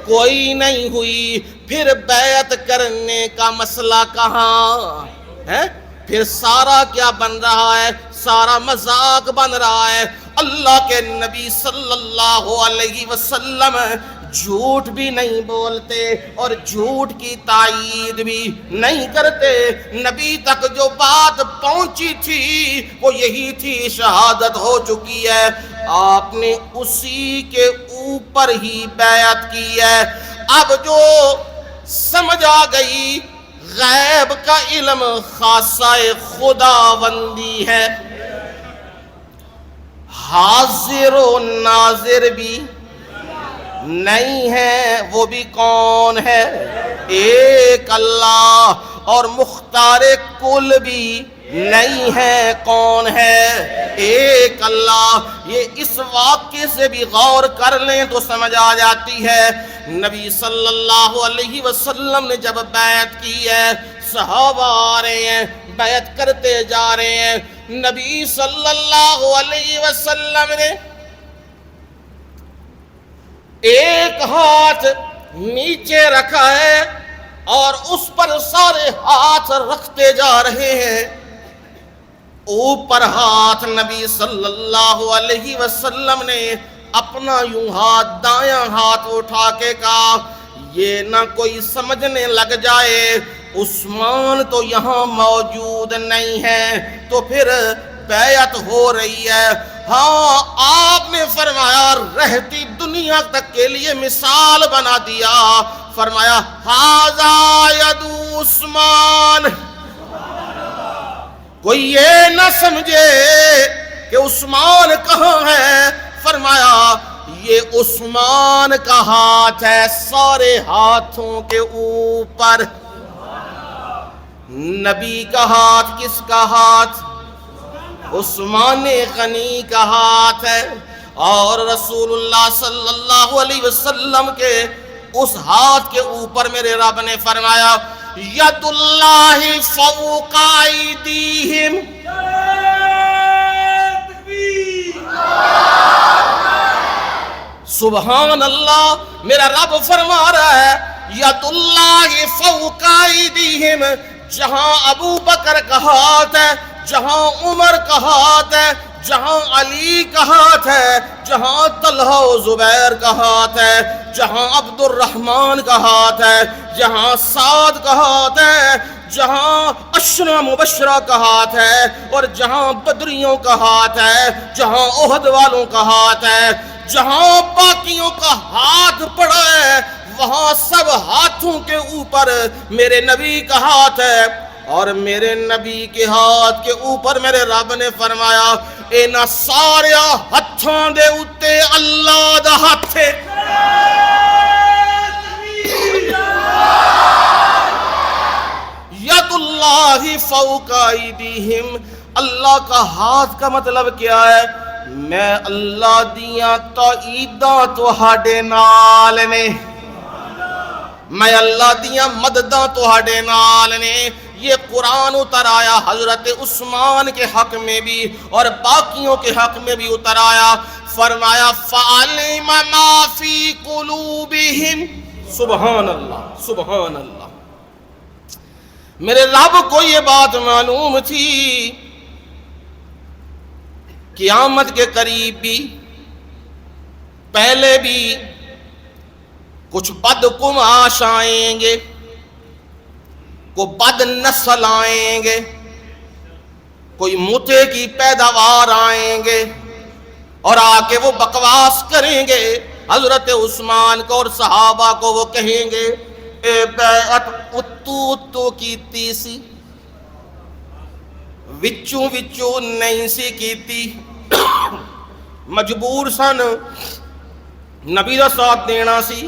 کوئی نہیں ہوئی. پھر بیعت کرنے کا مسئلہ کہاں ہے؟ پھر سارا کیا بن رہا ہے؟ سارا مذاق بن رہا ہے. اللہ کے نبی صلی اللہ علیہ وسلم جھوٹ بھی نہیں بولتے اور جھوٹ کی تائید بھی نہیں کرتے. نبی تک جو بات پہنچی تھی وہ یہی تھی، شہادت ہو چکی ہے. آپ نے اسی کے اوپر ہی بیعت کی ہے. اب جو سمجھ آ گئی غیب کا علم خاصہ خداوندی ہے، حاضر و ناظر بھی نہیں ہے. وہ بھی کون ہے؟ ایک اللہ. اور مختار کل بھی نہیں ہے کون ہے؟ ایک اللہ۔ یہ اس واقعے سے بھی غور کر لیں تو سمجھ آ جاتی ہے۔ نبی صلی اللہ علیہ وسلم نے جب بیعت کی ہے، صحابہ آ رہے ہیں، بیعت کرتے جا رہے ہیں، نبی صلی اللہ علیہ وسلم نے ایک ہاتھ نیچے رکھا ہے اور اس پر سارے ہاتھ رکھتے جا رہے ہیں۔ اوپر ہاتھ نبی صلی اللہ علیہ وسلم نے اپنا یوں ہاتھ دایاں ہاتھ اٹھا کے کہا، یہ نہ کوئی سمجھنے لگ جائے عثمان تو یہاں موجود نہیں ہے تو پھر بیعت ہو رہی ہے۔ ہاں، آپ نے فرمایا رہتی دنیا تک کے لیے مثال بنا دیا، فرمایا ھذا ید عثمان۔ کوئی یہ نہ سمجھے کہ عثمان کہاں ہے، فرمایا یہ عثمان کا ہاتھ ہے سارے ہاتھوں کے اوپر۔ نبی کا ہاتھ کس کا ہاتھ؟ عثمان غنی کا ہاتھ ہے، اور رسول اللہ صلی اللہ علیہ وسلم کے اس ہاتھ کے اوپر میرے رب نے فرمایا ید اللہ فوق ایدیہم۔ سبحان اللہ، میرا رب فرما رہا ہے ید اللہ فوق ایدیہم۔ جہاں ابو بکر کا ہاتھ ہے، جہاں عمر کا ہاتھ ہے، جہاں علی کا ہاتھ ہے، جہاں طلحہ و زبیر کا ہاتھ ہے، جہاں عبد الرحمن کا ہاتھ ہے، جہاں سعد کا ہاتھ ہے، جہاں عشرہ مبشرہ کا ہاتھ ہے، اور جہاں بدریوں کا ہاتھ ہے، جہاں احد والوں کا ہاتھ ہے، جہاں باقیوں کا ہاتھ پڑا ہے، وہاں سب ہاتھوں کے اوپر میرے نبی کا ہاتھ ہے۔ اور میرے نبی کے ہاتھ کے اوپر میرے رب نے فرمایا اینا سارے ہتھاں دے اتے اللہ دا ہاتھ ہے۔ ید اللہ فوق ایدیہم۔ اللہ کا ہاتھ کا مطلب کیا ہے؟ میں اللہ دیاں تائیداں تہاڈے نال نے، میں اللہ دیاں مدداں تہاڈے نال نے۔ یہ قرآن اتر آیا حضرت عثمان کے حق میں بھی اور باقیوں کے حق میں بھی اتر آیا، فرمایا فَعَلِمَ مَا فِي قُلُوبِهِمْ۔ سبحان اللہ، سبحان اللہ۔ میرے رب کو یہ بات معلوم تھی قیامت کے قریب بھی، پہلے بھی کچھ بدقماش آئیں گے، کو بد نسل آئیں گے، کوئی موٹے کی پیداوار آئیں گے اور آ کے وہ بکواس کریں گے حضرت عثمان کو اور صحابہ کو۔ وہ کہیں گے اے بیعت اتو کیتی سی، وچوں نہیں سی کیتی، مجبور سن، نبی دا ساتھ دینا سی۔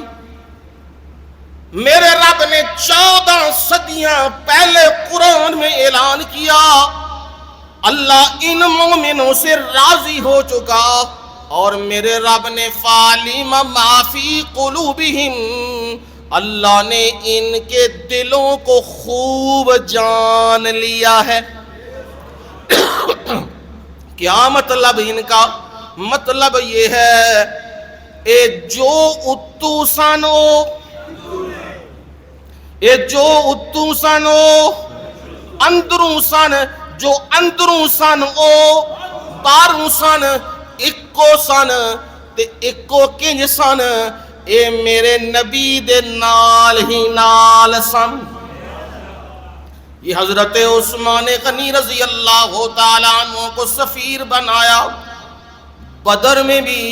میرے رب نے 14 صدیاں پہلے قرآن میں اعلان کیا اللہ ان مومنوں سے راضی ہو چکا، اور میرے رب نے فَعَلِمَ مَا فِي قُلُوبِهِمْ، اللہ نے ان کے دلوں کو خوب جان لیا ہے۔ کیا مطلب ان کا؟ مطلب یہ ہے اے جو اتو سنو، اے جو اتو سنو اندروں سن، جو اندروں سن او باروں سن، اکو سن تے اکو کنج سن، اے میرے نبی دے نال ہی نال سن۔ یہ حضرت عثمان غنی رضی اللہ تعالیٰ عنہ کو سفیر بنایا۔ بدر میں بھی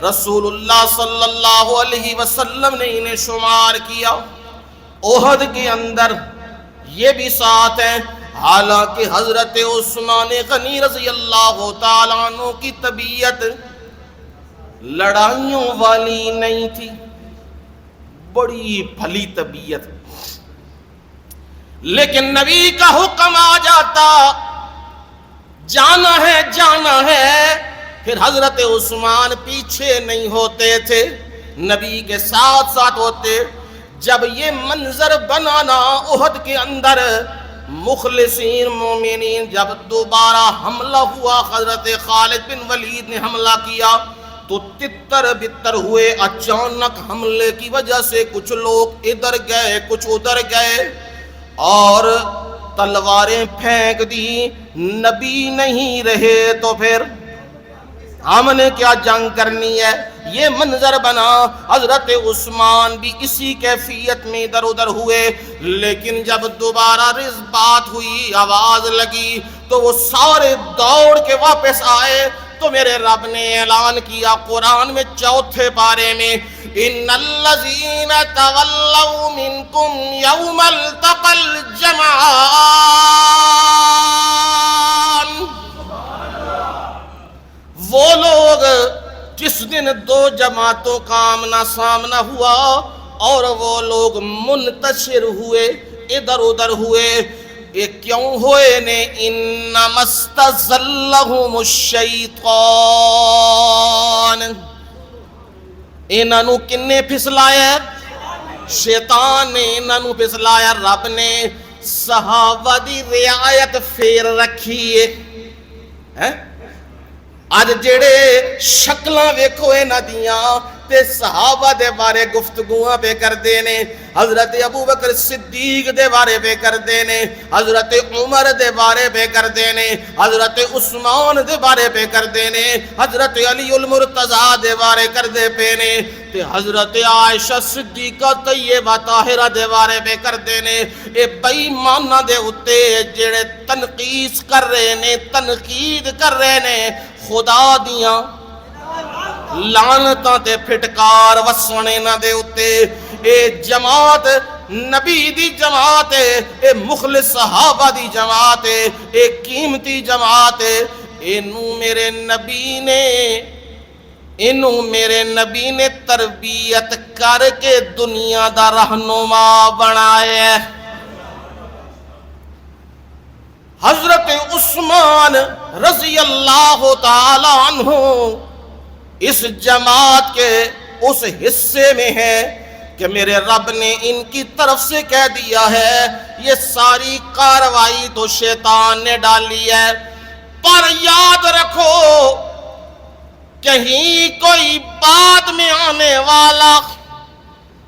رسول اللہ صلی اللہ علیہ وسلم نے انہیں شمار کیا، احد کے اندر یہ بھی ساتھ ہیں۔ حالانکہ حضرت عثمان غنی رضی اللہ تعالیٰ عنہ کی طبیعت لڑائیوں والی نہیں تھی، بڑی بھلی طبیعت، لیکن نبی کا حکم آ جاتا جانا ہے جانا ہے، پھر حضرت عثمان پیچھے نہیں ہوتے تھے، نبی کے ساتھ ساتھ ہوتے۔ جب یہ منظر بنانا احد کے اندر مخلصین مومنین جب دوبارہ حملہ ہوا، حضرت خالد بن ولید نے حملہ کیا تو تتر بتر ہوئے۔ اچانک حملے کی وجہ سے کچھ لوگ ادھر گئے کچھ ادھر گئے اور تلواریں پھینک دی۔ نبی نہیں رہے تو پھر ہم نے کیا جنگ کرنی ہے؟ یہ منظر بنا۔ حضرت عثمان بھی اسی کیفیت میں ادھر ادھر ہوئے، لیکن جب دوبارہ بات ہوئی، آواز لگی تو وہ سارے دوڑ کے واپس آئے۔ تو میرے رب نے اعلان کیا قرآن میں 4 پارے میں، ان الذین تولوا منکم یوم التقى الجمعان، وہ لوگ جس دن 2 جماعتوں کا آمنا سامنا ہوا اور وہ لوگ منتشر ہوئے، ادھر ادھر ہوئے۔ یہ کیوں ہوئے نے؟ انما استزلهم الشیطان، انہاں نو کنے پھسلایا؟ شیطان نے انہاں نو پھسلایا۔ رب نے صحابہ دی رعایت پھیر رکھی ہے۔ اج جڑے شکلاں ویکھو انہاں دیاں تے صحابہ دے بارے گفتگوਆਂ پہ کردے نے، حضرت ابو بکر صدیق دے بارے پہ کردے نے، حضرت عمر دے بارے پہ کردے نے، حضرت عثمان دے بارے پہ کردے نے، حضرت علی المرتضیٰ دے بارے کردے پہ نے، تے حضرت عائشہ صدیقہ طیبہ طاہرہ دے بارے پہ کردے نے۔ اے بے ایماناں دے اُتے جڑے تنقید کر رہے نے، تنقید کر رہے نے، خدا دیاں لعنتاں تے پھٹکار وسنے نہ دے اتے۔ اے جماعت نبی دی جماعت ہے، اے مخلص صحابہ دی جماعت ہے، اے قیمتی جماعت ہے۔ اینو میرے نبی نے تربیت کر کے دنیا دا رہنما بنایا ہے۔ حضرت عثمان رضی اللہ تعالی عنہ اس جماعت کے اس حصے میں ہے کہ میرے رب نے ان کی طرف سے کہہ دیا ہے یہ ساری کارروائی تو شیطان نے ڈالی ہے، پر یاد رکھو کہیں کوئی بعد میں آنے والا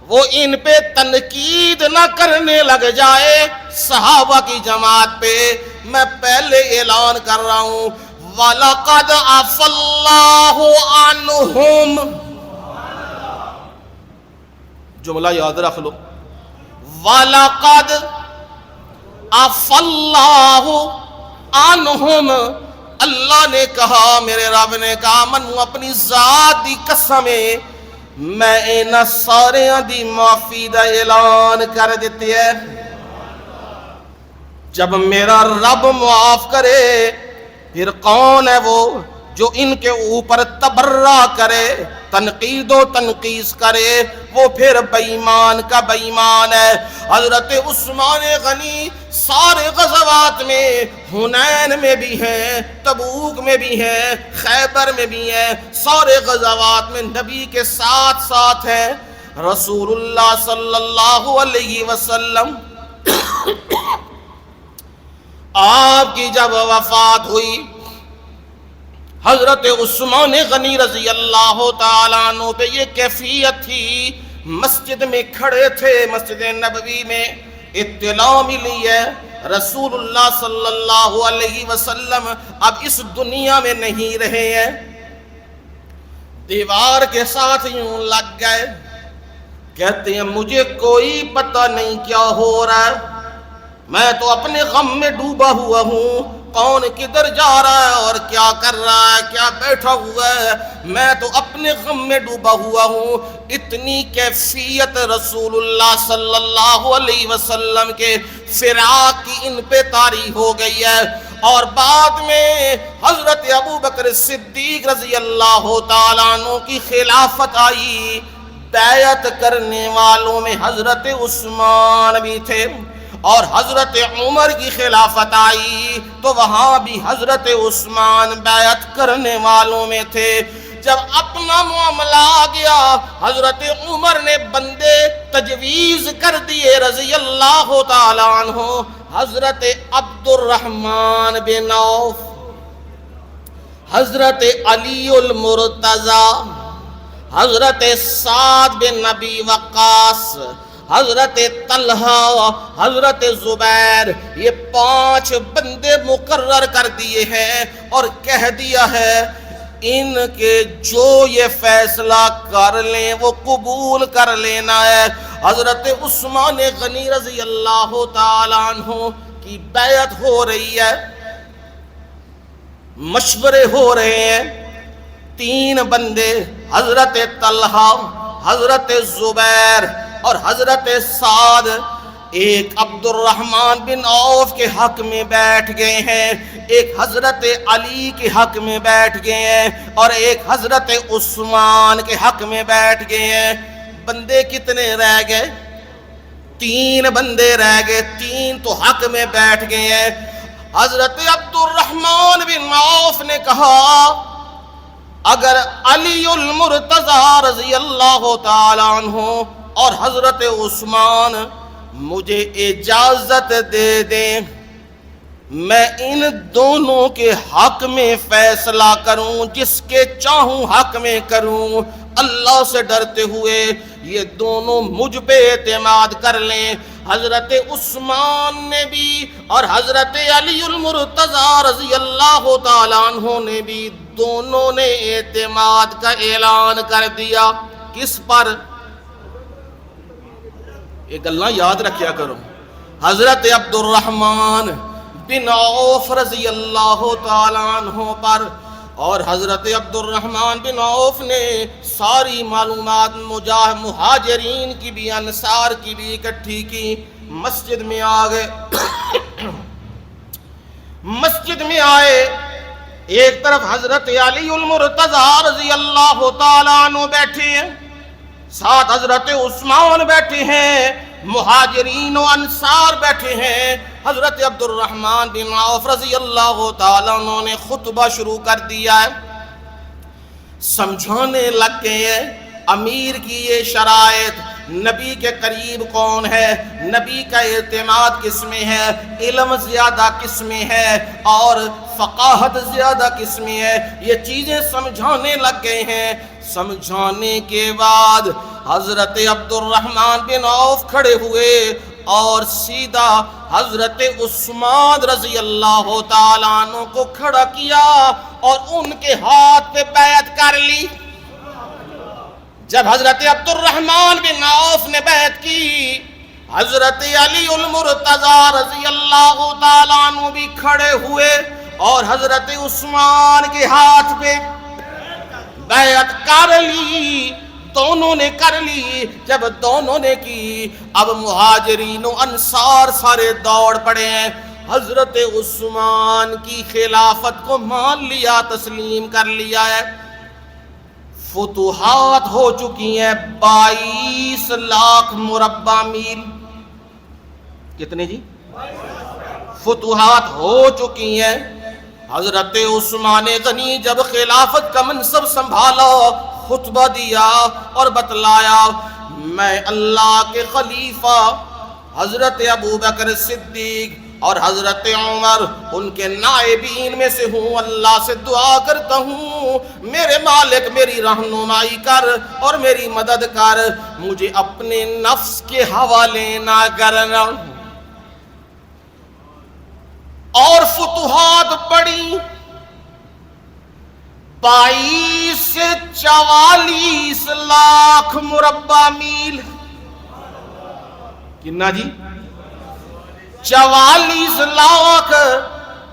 وہ ان پہ تنقید نہ کرنے لگ جائے صحابہ کی جماعت پہ۔ میں پہلے اعلان کر رہا ہوں وَلَقَدْ عَفَا اللَّهُ عَنْهُمْ، جملہ یاد رکھ لو، وَلَقَدْ عَفَا اللَّهُ عَنْهُمْ، اللہ نے کہا، میرے رب نے کہا، من اپنی ذات دی قسم میں انہاں ساریاں دی معافی دا اعلان کر دیتی ہے۔ جب میرا رب معاف کرے پھر کون ہے وہ جو ان کے اوپر تبرہ کرے، تنقید و تنقیص کرے؟ وہ پھر بے ایمان کا بے ایمان ہے۔ حضرت عثمان غنی سارے غزوات میں، حنین میں بھی ہیں، تبوک میں بھی ہیں، خیبر میں بھی ہیں، سارے غزوات میں نبی کے ساتھ ساتھ ہیں۔ رسول اللہ صلی اللہ علیہ وسلم آپ کی جب وفات ہوئی، حضرت عثمان غنی رضی اللہ تعالیٰ عنہ پہ یہ کیفیت تھی، مسجد میں کھڑے تھے، مسجد نبوی میں، اطلاع ملی ہے رسول اللہ صلی اللہ علیہ وسلم اب اس دنیا میں نہیں رہے ہیں۔ دیوار کے ساتھ یوں لگ گئے، کہتے ہیں مجھے کوئی پتہ نہیں کیا ہو رہا ہے، میں تو اپنے غم میں ڈوبا ہوا ہوں، کون کدھر جا رہا ہے اور کیا کر رہا ہے، کیا بیٹھا ہوا ہے، میں تو اپنے غم میں ڈوبا ہوا ہوں۔ اتنی کیفیت رسول اللہ صلی اللہ علیہ وسلم کے فراق کی ان پہ طاری ہو گئی ہے۔ اور بعد میں حضرت ابو بکر صدیق رضی اللہ تعالیٰ عنہ کی خلافت آئی، بیعت کرنے والوں میں حضرت عثمان بھی تھے، اور حضرت عمر کی خلافت آئی تو وہاں بھی حضرت عثمان بیعت کرنے والوں میں تھے۔ جب اپنا معاملہ آ گیا حضرت عمر نے بندے تجویز کر دیے رضی اللہ تعالیٰ عنہ، حضرت عبد الرحمن بن عوف، حضرت علی المرتضی، حضرت سعد بن نبی وقاص، حضرت طلحہ، حضرت زبیر، یہ 5 بندے مقرر کر دیے ہیں اور کہہ دیا ہے ان کے جو یہ فیصلہ کر لیں وہ قبول کر لینا ہے۔ حضرت عثمان غنی رضی اللہ تعالیٰ عنہ کی بیعت ہو رہی ہے، مشورے ہو رہے ہیں۔ 3 بندے حضرت طلحہ، حضرت زبیر اور حضرت سعد ایک عبد الرحمن بن عوف کے حق میں بیٹھ گئے ہیں، ایک حضرت علی کے حق میں بیٹھ گئے ہیں اور ایک حضرت عثمان کے حق میں بیٹھ گئے ہیں۔ بندے کتنے رہ گئے؟ 3 بندے رہ گئے، 3 تو حق میں بیٹھ گئے ہیں۔ حضرت عبد الرحمن بن عوف نے کہا اگر علی المرتضی رضی اللہ تعالیٰ عنہ اور حضرت عثمان مجھے اجازت دے دیں میں ان دونوں کے حق میں فیصلہ کروں، جس کے چاہوں حق میں کروں، اللہ سے ڈرتے ہوئے یہ دونوں مجھ پہ اعتماد کر لیں۔ حضرت عثمان نے بھی اور حضرت علی المرتضی رضی اللہ تعالیٰ عنہ نے بھی دونوں نے اعتماد کا اعلان کر دیا۔ کس پر؟ یہ گلاں یاد رکھیا کرو۔ حضرت عبد الرحمن بن عوف رضی اللہ تعالیٰ عنہ پر، اور حضرت عبد الرحمن بن عوف نے ساری معلومات مہاجرین کی بھی انصار کی بھی اکٹھی کی، مسجد میں آ گئے۔ مسجد میں آئے، ایک طرف حضرت علی المرتضی رضی اللہ تعالیٰ عنہ بیٹھے ہیں، ساتھ حضرت عثمان بیٹھے ہیں، مہاجرین و انصار بیٹھے ہیں۔ حضرت عبد الرحمن بن عوف رضی اللہ تعالیٰ عنہ نے خطبہ شروع کر دیا ہے، سمجھانے لگ گئے ہیں امیر کی یہ شرائط، نبی کے قریب کون ہے، نبی کا اعتماد کس میں ہے، علم زیادہ کس میں ہے اور فقاہت زیادہ کس میں ہے، یہ چیزیں سمجھانے لگ گئے ہیں۔ سمجھانے کے بعد حضرت عبد الرحمن بن عوف کھڑے ہوئے اور سیدھا حضرت عثمان رضی اللہ تعالیٰ عنہ کو کھڑا کیا اور ان کے ہاتھ پہ بیعت کر لی۔ جب حضرت عبد الرحمن بن عوف نے بیعت کی، حضرت علی المرتضی رضی اللہ تعالیٰ عنہ بھی کھڑے ہوئے اور حضرت عثمان کے ہاتھ پہ بیعت کر لی۔ دونوں نے کر لی۔ جب دونوں نے کی، اب مہاجرین و انصار سارے دوڑ پڑے ہیں، حضرت عثمان کی خلافت کو مان لیا، تسلیم کر لیا ہے۔ فتوحات ہو چکی ہیں 22 لاکھ مربع میل۔ کتنے جی؟ فتوحات ہو چکی ہیں۔ حضرت عثمان غنی جب خلافت کا منصب سنبھالا، خطبہ دیا اور بتلایا میں اللہ کے خلیفہ حضرت ابوبکر صدیق اور حضرت عمر ان کے نائبین میں سے ہوں، اللہ سے دعا کرتا ہوں میرے مالک میری رہنمائی کر اور میری مدد کر، مجھے اپنے نفس کے حوالے نہ کرنا۔ اور فتوحات بڑی، 22 سے 44 لاکھ مربع میل۔ کتنا جی؟ 44 لاکھ۔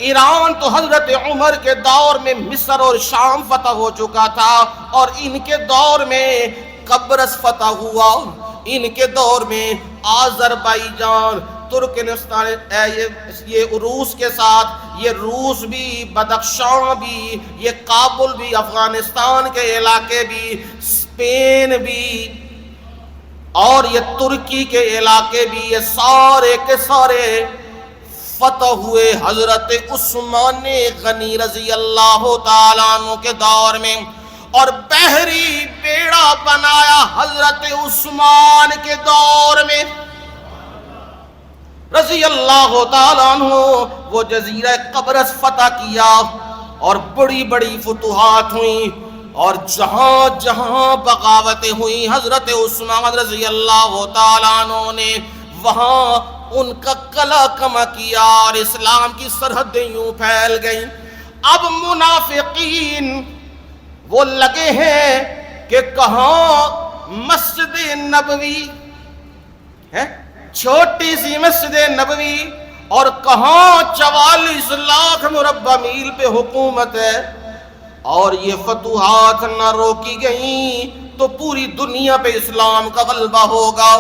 ایران تو حضرت عمر کے دور میں مصر اور شام فتح ہو چکا تھا، اور ان کے دور میں قبرص فتح ہوا، ان کے دور میں آذربائیجان، ترکمانستان، یہ روس کے ساتھ، یہ روس بھی، بدخشاں بھی، یہ کابل بھی، افغانستان کے علاقے بھی، اسپین بھی، اور یہ ترکی کے علاقے بھی یہ سارے کے سارے فتح ہوئے حضرت عثمان غنی رضی اللہ تعالیٰ عنہ کے دور میں، اور بحری بیڑا بنایا حضرت عثمان کے دور میں رضی اللہ تعالیٰ عنہ۔ وہ جزیرہ قبرص فتح کیا اور بڑی بڑی فتوحات ہوئیں، اور جہاں جہاں بغاوتیں ہوئیں حضرت عثمان رضی اللہ تعالیٰ عنہ نے وہاں ان کا کلا کما کیا، اور اسلام کی سرحدیں یوں پھیل گئیں۔ اب منافقین وہ لگے ہیں کہ کہاں مسجد نبوی ہے، چھوٹی سی مسجد نبوی، اور کہاں 44 لاکھ مربع میل پہ حکومت ہے، اور یہ فتوحات نہ روکی گئیں تو پوری دنیا پہ اسلام کا غلبہ ہوگا۔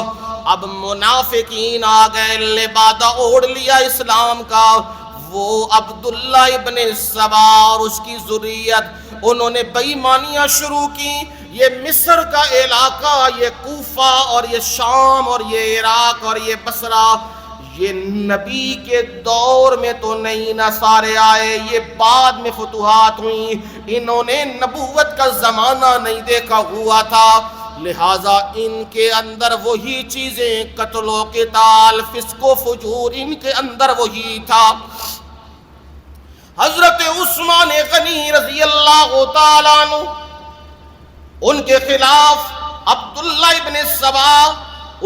اب منافقین آ گئے، لبادہ اوڑھ لیا اسلام کا۔ وہ عبداللہ ابن سبا اور اس کی ذریت، انہوں نے بے ایمانیاں شروع کی۔ یہ مصر کا علاقہ، یہ کوفہ اور یہ شام اور یہ عراق اور یہ بصرہ، یہ نبی کے دور میں تو نہیں نصارے آئے، یہ بعد میں فتوحات ہوئیں۔ انہوں نے نبوت کا زمانہ نہیں دیکھا ہوا تھا، لہٰذا ان کے اندر وہی چیزیں، قتل و قتال، فسق و فجور، ان کے اندر وہی تھا۔ حضرت عثمان غنی رضی اللہ تعالیٰ عنہ، ان کے خلاف عبداللہ ابن سبا،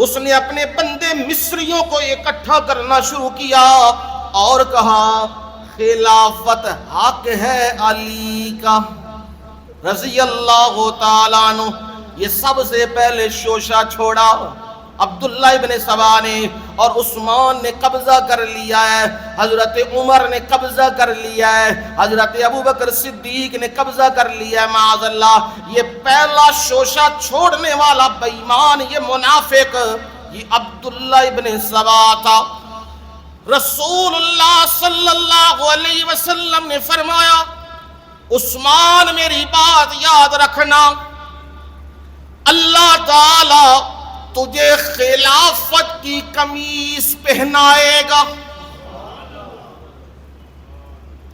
اس نے اپنے بندے مصریوں کو اکٹھا کرنا شروع کیا اور کہا خلافت حق ہے علی کا رضی اللہ تعالیٰ عنہ۔ یہ سب سے پہلے شوشہ چھوڑا عبداللہ ابن سبا نے، اور عثمان نے قبضہ کر لیا ہے، حضرت عمر نے قبضہ کر لیا ہے، حضرت ابوبکر صدیق نے قبضہ کر لیا ہے، معاذ اللہ۔ یہ پہلا شوشہ چھوڑنے والا بے ایمان، یہ منافق، یہ عبداللہ ابن سبا تھا۔ رسول اللہ صلی اللہ علیہ وسلم نے فرمایا عثمان میری بات یاد رکھنا، اللہ تعالی تجھے خلافت کی قمیص پہنائے گا۔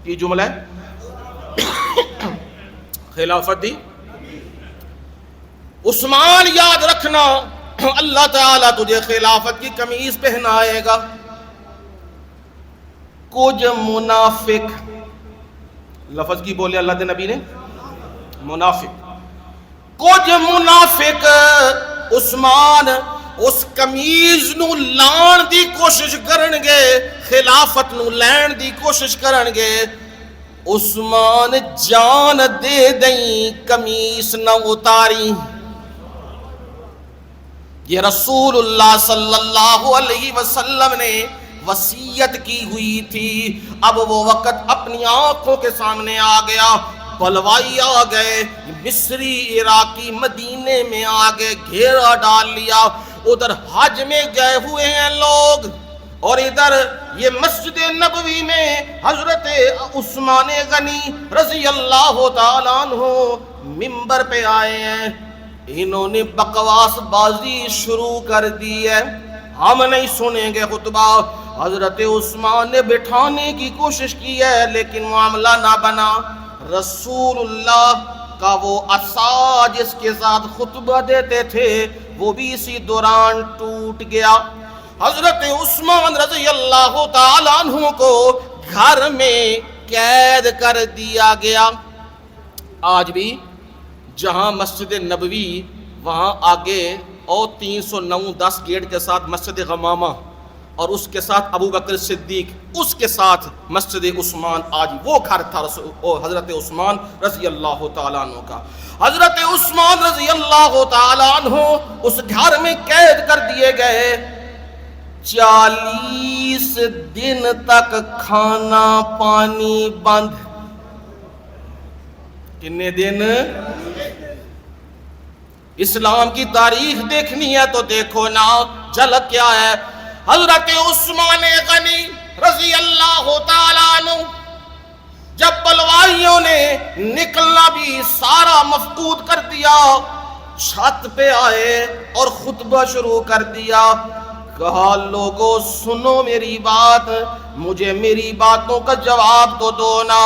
یہ جملہ ہے، خلافت دی عثمان یاد رکھنا، اللہ تعالیٰ تجھے خلافت کی قمیص پہنائے گا۔ کچھ منافق، لفظ کی بولے اللہ دے نبی نے، منافق، کچھ منافق عثمان اس قمیض نو لان دی کوشش کرن گے، خلافت نو لین دی کوشش کرن گے، عثمان جان دے دیں قمیص نہ اتاری۔ یہ رسول اللہ صلی اللہ علیہ وسلم نے وصیت کی ہوئی تھی، اب وہ وقت اپنی آنکھوں کے سامنے آ گیا۔ بلوائی آ گئے، مصری عراقی مدینے میں آ گئے، گھیرا ڈال لیا۔ ادھر حج میں گئے ہوئے ہیں لوگ، اور ادھر یہ مسجد نبوی میں حضرت عثمان غنی رضی اللہ تعالیٰ عنہ ممبر پہ آئے ہیں۔ انہوں نے بکواس بازی شروع کر دی ہے، ہم نہیں سنیں گے خطبہ۔ حضرت عثمان نے بٹھانے کی کوشش کی ہے لیکن معاملہ نہ بنا۔ رسول اللہ کا وہ عصا جس کے ساتھ خطبہ دیتے تھے وہ بھی اسی دوران ٹوٹ گیا۔ حضرت عثمان رضی اللہ تعالیٰ عنہ کو گھر میں قید کر دیا گیا۔ آج بھی جہاں مسجد نبوی وہاں آگے اور 309-10 گیٹ کے ساتھ مسجد غمامہ، اور اس کے ساتھ ابو بکر صدیق، اس کے ساتھ مسجد عثمان، آج وہ گھر تھا حضرت عثمان رضی اللہ تعالیٰ عنہ کا۔ حضرت عثمان رضی اللہ تعالیٰ عنہ اس گھر میں قید کر دیے گئے۔ 40 دن تک کھانا پانی بند۔ کتنے دن؟ اسلام کی تاریخ دیکھنی ہے تو دیکھو نا، جھلک کیا ہے۔ حضرت عثمان غنی رضی اللہ تعالیٰ عنہ جب بلوائیوں نے نکلنا بھی سارا مفقود کر دیا، چھت پہ آئے اور خطبہ شروع کر دیا. کہا لوگو سنو میری بات, مجھے میری باتوں کا جواب تو دو نا.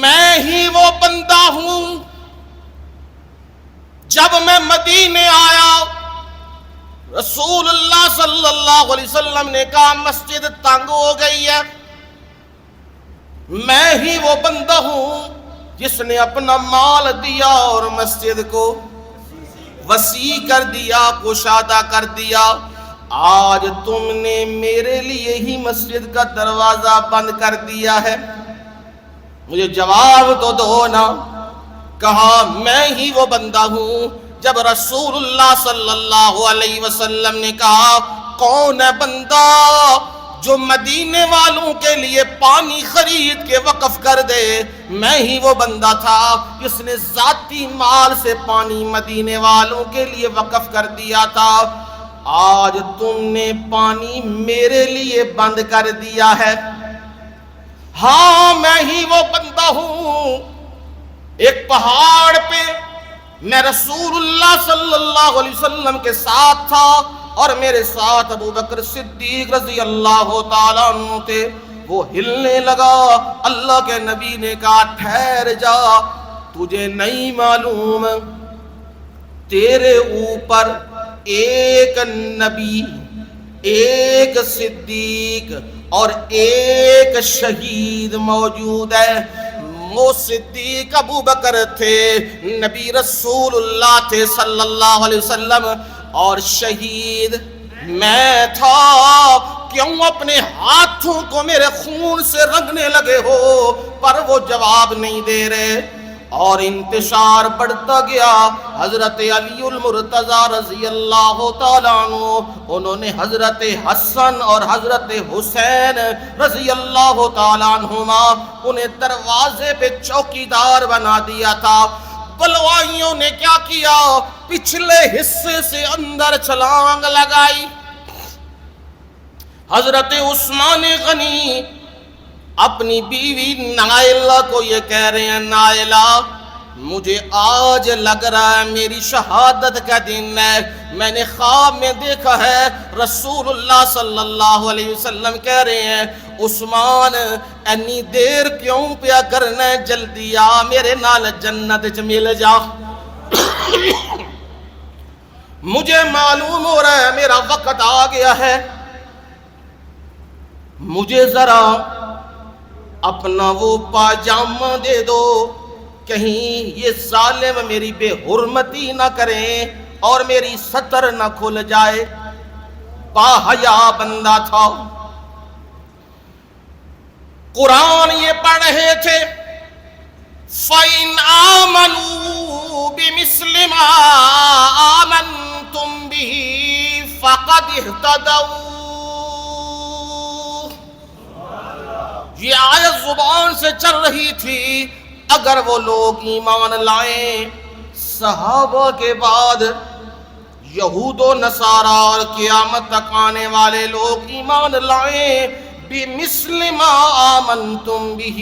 میں ہی وہ بندہ ہوں جب میں مدینے آیا رسول اللہ صلی اللہ علیہ وسلم نے کہا مسجد تنگ ہو گئی ہے. میں ہی وہ بندہ ہوں جس نے اپنا مال دیا اور مسجد کو وسیع کر دیا, کشادہ کر دیا. آج تم نے میرے لیے ہی مسجد کا دروازہ بند کر دیا ہے, مجھے جواب تو دو نا. کہا میں ہی وہ بندہ ہوں جب رسول اللہ صلی اللہ علیہ وسلم نے کہا کون ہے بندہ جو مدینے والوں کے لیے پانی خرید کے وقف کر دے. میں ہی وہ بندہ تھا جس نے ذاتی مال سے پانی مدینے والوں کے لیے وقف کر دیا تھا. آج تم نے پانی میرے لیے بند کر دیا ہے. ہاں میں ہی وہ بندہ ہوں. ایک پہاڑ پہ میں رسول اللہ صلی اللہ علیہ وسلم کے ساتھ تھا اور میرے ساتھ ابو بکر صدیق رضی اللہ تعالیٰ عنہ تھے. وہ ہلنے لگا. اللہ کے نبی نے کہا ٹھہر جا, تجھے نہیں معلوم تیرے اوپر ایک نبی, ایک صدیق اور ایک شہید موجود ہے. وہ صدیق ابو بکر تھے, نبی رسول اللہ تھے صلی اللہ علیہ وسلم, اور شہید میں تھا. کیوں اپنے ہاتھوں کو میرے خون سے رنگنے لگے ہو؟ پر وہ جواب نہیں دے رہے اور انتشار بڑھتا گیا. حضرت علی المرتضی رضی اللہ تعالیٰ عنہ, انہوں نے حضرت حسن اور حضرت حسین رضی اللہ تعالیٰ عنہما انہیں دروازے پہ چوکیدار بنا دیا تھا. بلوائیوں نے کیا کیا؟ پچھلے حصے سے اندر چھلانگ لگائی. حضرت عثمان غنی اپنی بیوی نائلہ کو یہ کہہ رہے ہیں نائلہ مجھے آج لگ رہا ہے میری شہادت کا دن ہے. میں نے خواب میں دیکھا ہے رسول اللہ صلی اللہ علیہ وسلم کہہ رہے ہیں عثمان انی دیر کیوں پیا کرنا ہے, جلدی آ میرے نال جنت چ مل جا. مجھے معلوم ہو رہا ہے میرا وقت آ گیا ہے, مجھے ذرا اپنا وہ پاجامہ دے دو, کہیں یہ ظالم میری بے حرمتی نہ کریں اور میری سطر نہ کھل جائے. باحیا بندہ تھا. قرآن یہ پڑھ رہے تھے فَإِنْ آمَنُوا بِمِثْلِ مَا آمَنْتُمْ بِهِ فَقَدْ اهْتَدَوْا. یہ آیت زبان سے چل رہی تھی. اگر وہ لوگ ایمان لائیں صحابہ کے بعد یہود و نصارہ اور قیامت تک آنے والے لوگ ایمان لائیں بِمِثْلِ مَا آمَنْتُمْ بِهِ,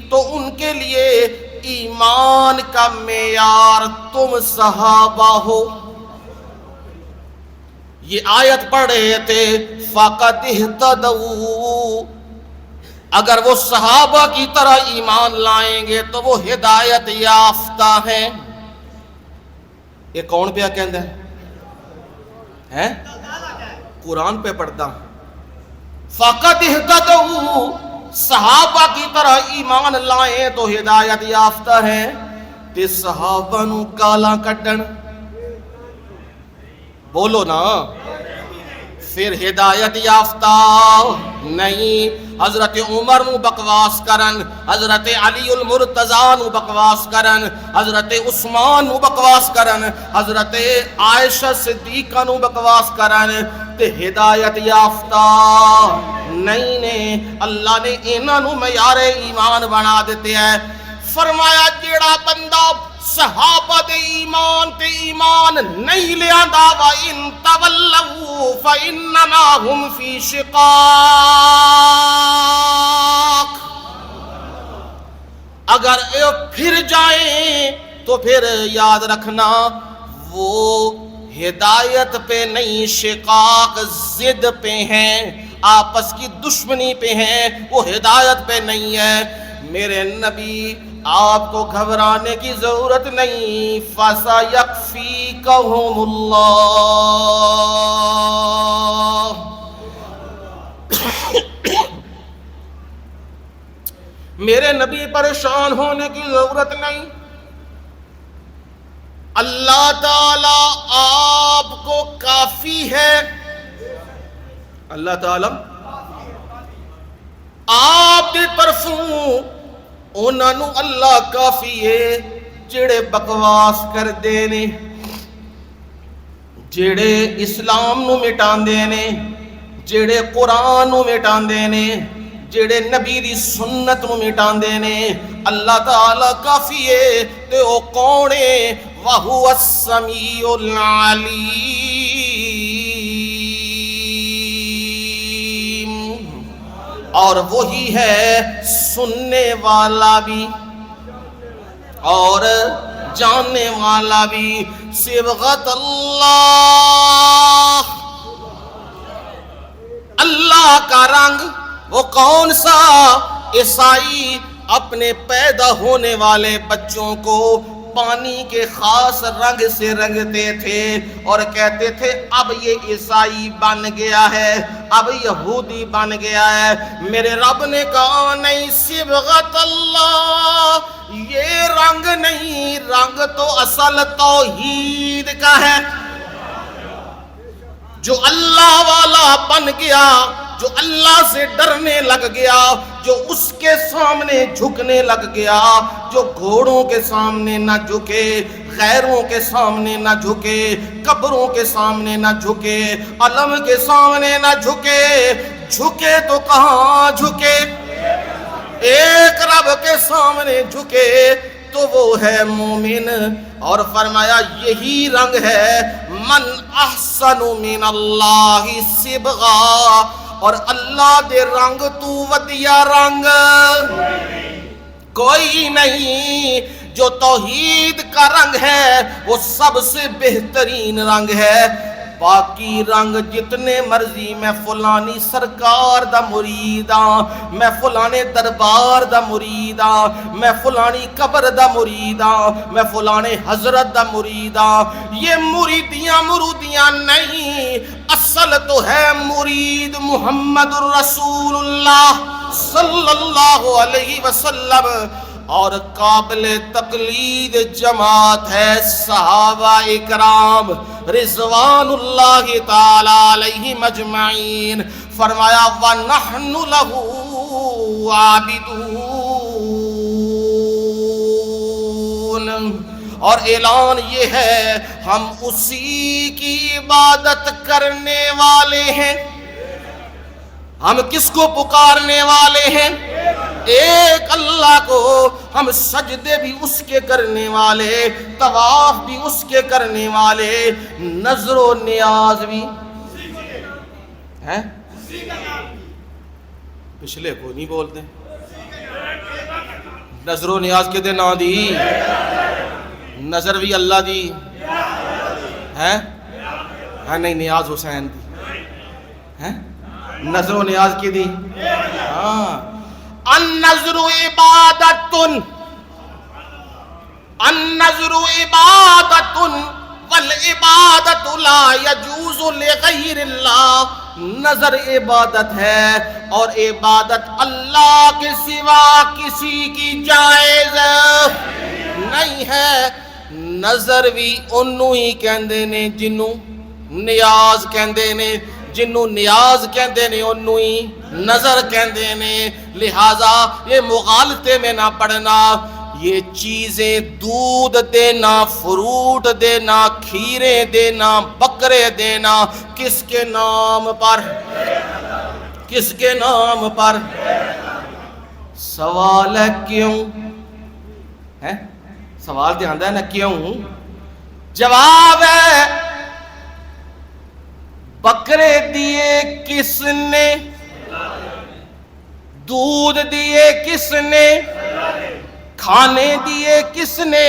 تو ان کے لیے ایمان کا معیار تم صحابہ ہو. یہ آیت پڑھ رہے تھے فَقَدْ اهْتَدَوْا, اگر وہ صحابہ کی طرح ایمان لائیں گے تو وہ ہدایت یافتہ ہیں. یہ کون پہ کہندہ ہے؟ قرآن پہ پڑھتا ہوں. فَقَدْ اهْتَدَوْا, صحابہ کی طرح ایمان لائیں تو ہدایت یافتہ ہیں. تے صحابہ نو گالاں کڈن, بولو نا, پھر ہدایت یافتہ نہیں. حضرت عمر نو بکواس کرن, حضرت علی المرتضی نو بکواس کرن, حضرت عثمان نو بکواس کرن, حضرت عائشہ صدیقہ نو بکواس کرن, تے ہدایت یافتہ نہیں نے. اللہ نے انہاں نو معیار ایمان بنا دیتے ہیں. فرمایا جیڑا بندہ صحابہ دے ایمان تے ایمان نہیں لے آندا وَإِن تَوَلَّوْا فَإِنَّمَا هُمْ فِي شِقَاقٍ, اگر پھر جائیں تو پھر یاد رکھنا وہ ہدایت پہ نہیں، شقاق ضد پہ ہیں، آپس کی دشمنی پہ ہیں، وہ ہدایت پہ نہیں ہے۔ میرے نبی آپ کو گھبرانے کی ضرورت نہیں، فَسَيَكْفِيكَهُمُ اللَّهُ۔ میرے نبی پریشان ہونے کی ضرورت نہیں، اللہ تعالی آپ کو کافی ہے۔ اللہ تعالی آپ دی طرفوں انہاں نو اللہ کافی ہے، جڑے بکواس کر دے نے، جڑے اسلام نو مٹاندے نے، جڑے قرآن نو مٹاندے نے، جڑے نبی دی سنت نو مٹاندے نے، اللہ تعالی کافی ہے۔ تے او کون ہے؟ وَهُوَ السَّمِيعُ الْعَلِيمُ، اور وہی ہے سننے والا بھی اور جاننے والا بھی۔ صبغت اللہ، اللہ کا رنگ وہ کون سا؟ عیسائی اپنے پیدا ہونے والے بچوں کو پانی کے خاص رنگ سے رنگتے تھے اور کہتے تھے اب یہ عیسائی بن گیا ہے، اب یہودی بن گیا ہے۔ میرے رب نے کہا نہیں، صبغت اللہ، یہ رنگ نہیں، رنگ تو اصل توحید کا ہے۔ جو اللہ والا بن گیا، جو اللہ سے ڈرنے لگ گیا، جو اس کے سامنے جھکنے لگ گیا، جو گھوڑوں کے سامنے نہ جھکے، غیروں کے سامنے نہ جھکے، قبروں کے سامنے نہ جھکے، علم کے سامنے نہ جھکے، جھکے تو کہاں جھکے؟ ایک رب کے سامنے جھکے تو وہ ہے مومن۔ اور فرمایا یہی رنگ ہے، من احسن من اللہ صبغا، اور اللہ دے رنگ تو ودیا رنگ کوئی نہیں۔ جو توحید کا رنگ ہے وہ سب سے بہترین رنگ ہے۔ باقی رنگ جتنے مرضی، میں فلانی سرکار دا مرید ہاں، میں فلانے دربار دا مرید ہاں، میں فلانی قبر دا مرید ہاں، میں فلانے حضرت دا مرید ہاں، یہ مرودیاں نہیں، اصل تو ہے مرید محمد الرسول اللہ صلی اللہ علیہ وسلم۔ اور قابل تقلید جماعت ہے صحابہ اکرام رضوان اللہ تعالی علیہم اجمعین۔ فرمایا وَنَحْنُ لَهُ عَابِدُونَ، اور اعلان یہ ہے ہم اسی کی عبادت کرنے والے ہیں۔ ہم کس کو پکارنے والے ہیں؟ ایک اللہ کو۔ ہم سجدے بھی اس کے کرنے والے، طواف بھی اس کے کرنے والے، نظر و نیاز بھی ہے۔ پچھلے کو نہیں بولتے، نظر و نیاز کے دے نا دی، نظر بھی اللہ دی ہے، نہیں نیاز حسین دی ہے، نظر و نیاز کی دی۔ ہاں، النظر عبادت، النظر عبادت والعبادت لا يجوز لغیر اللہ۔ نظر عبادت ہے اور عبادت اللہ کے سوا کسی کی جائز نہیں ہے۔ نظر بھی انہوں ہی کہندے نے جنوں نیاز کہندے نے، جنوں نیاز کہندے نے انہوں ہی نظر کہندے نے۔ لہٰذا یہ مغالطے میں نہ پڑنا۔ یہ چیزیں دودھ دینا، فروٹ دینا، کھیرے دینا، بکرے دینا، کس کے نام پر؟ کس کے نام پر؟ سوال ہے کیوں ہے؟ سوال دھیان ہے نا، کیوں؟ جواب ہے بکرے دیے کس نے، دودھ دیے کس نے، کھانے دیے کس نے،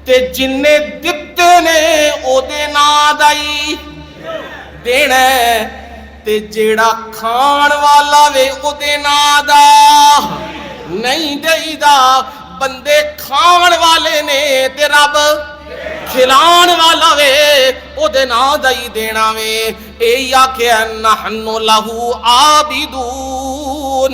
تے جنہیں دتے دینے او دے نا دائی دینا تے جیڑا کھان والا وے او دے نا دا نہیں دئی دا بندے کھان والے نے تے رب کھلان والا وے او دے نا دائی دینا وے اے یا کہ نحن لہو عابدون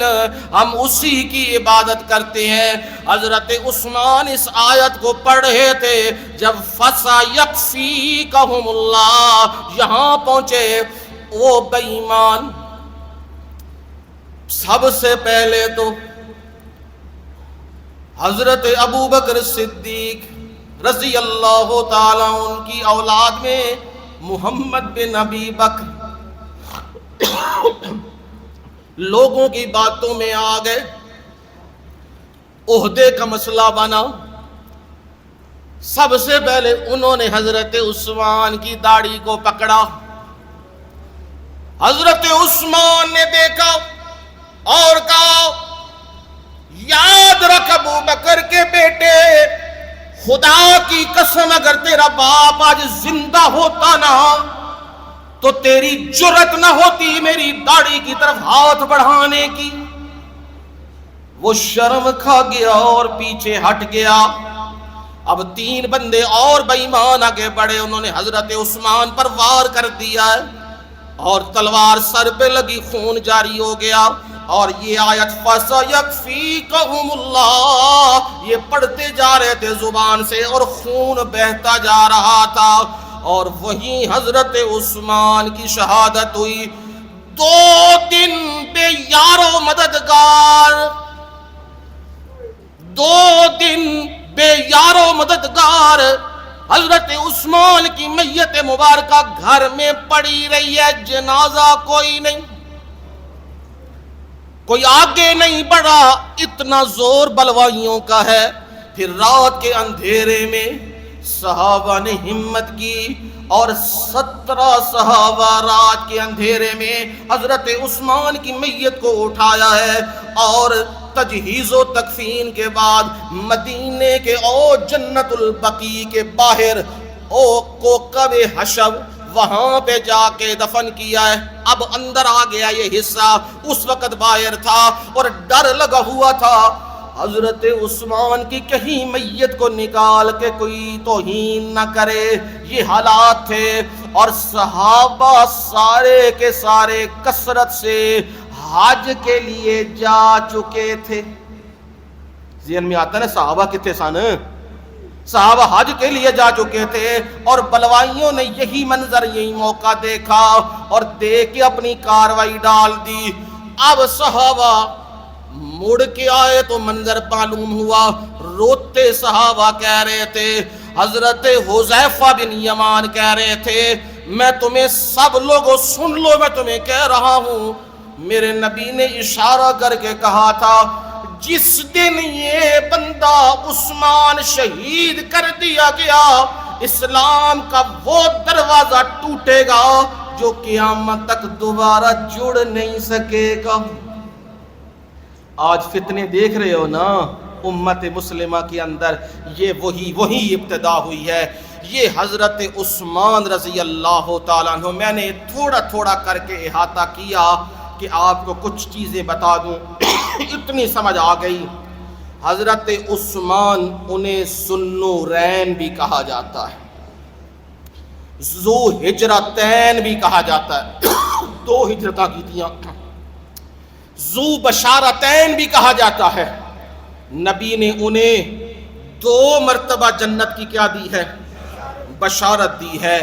ہم اسی کی عبادت کرتے ہیں. حضرت عثمان اس آیت کو پڑھ رہے تھے جب فَسَيَكْفِيكَهُمُ اللَّهُ یہاں پہنچے وہ بے ایمان سب سے پہلے تو حضرت ابو بکر صدیق رضی اللہ تعالیٰ ان کی اولاد میں محمد بن ابی بکر لوگوں کی باتوں میں آ گئے. عہدے کا مسئلہ بنا. سب سے پہلے انہوں نے حضرت عثمان کی داڑھی کو پکڑا. حضرت عثمان نے دیکھا اور کہا یاد رکھ ابو بکر کے بیٹے خدا کی قسم اگر تیرا باپ آج زندہ ہوتا نا تو تیری جرت نہ ہوتی میری داڑھی کی طرف ہاتھ بڑھانے کی. وہ شرم کھا گیا اور پیچھے ہٹ گیا. اب 3 بندے اور بے ایمان آگے بڑھے. انہوں نے حضرت عثمان پر وار کر دیا ہے اور تلوار سر پہ لگی, خون جاری ہو گیا. اور یہ آیت فَسَيَكْفِيكَهُمُ اللَّهُ یہ پڑھتے جا رہے تھے زبان سے اور خون بہتا جا رہا تھا. اور وہیں حضرت عثمان کی شہادت ہوئی. 2 دن بے یار و مددگار 2 دن بے یار و مددگار حضرت عثمان کی میت مبارکہ گھر میں پڑی رہی ہے. جنازہ کوئی نہیں, کوئی آگے نہیں بڑھا. اتنا زور بلوائیوں کا ہے. پھر رات کے اندھیرے میں صحابہ نے ہمت کی اور 17 صحابہ رات کے اندھیرے میں حضرت عثمان کی میت کو اٹھایا ہے. اور تجہیز و تکفین کے بعد مدینے کے او جنت البقیع کے باہر او کوکب حشب وہاں پہ جا کے دفن کیا ہے. اب اندر آ گیا یہ حصہ, اس وقت باہر تھا اور ڈر لگا ہوا تھا حضرت عثمان کی کہیں میت کو نکال کے کوئی توہین نہ کرے. یہ حالات تھے. اور صحابہ سارے کے سارے کثرت سے حج کے لیے جا چکے تھے. ذہن میں آتا ہے صحابہ کتنے سن, صحابہ حج کے لیے جا چکے تھے. اور بلوائیوں نے یہی منظر, یہی موقع دیکھا اور دیکھ کے اپنی کاروائی ڈال دی. اب صحابہ مڑ کے آئے تو منظر معلوم ہوا. روتے صحابہ کہہ رہے تھے, حضرت حذیفہ بن یمان کہہ رہے تھے میں تمہیں سب لوگوں سن لو, میں تمہیں کہہ رہا ہوں میرے نبی نے اشارہ کر کے کہا تھا جس دن یہ بندہ عثمان شہید کر دیا گیا اسلام کا وہ دروازہ ٹوٹے گا جو قیامت تک دوبارہ جڑ نہیں سکے گا. آج فتنے دیکھ رہے ہو نا امت مسلمہ کے اندر, یہ وہی ابتدا ہوئی ہے. یہ حضرت عثمان رضی اللہ تعالیٰ عنہ, میں نے تھوڑا تھوڑا کر کے احاطہ کیا کہ آپ کو کچھ چیزیں بتا دوں. اتنی سمجھ آ گئی. حضرت عثمان انہیں ذوالنورین بھی کہا جاتا ہے, ذو ہجرتین بھی کہا جاتا ہے, 2 ہجرتاں کی تھیں. ذو بشارتین بھی کہا جاتا ہے. نبی نے انہیں 2 مرتبہ جنت کی کیا دی ہے, بشارت دی ہے.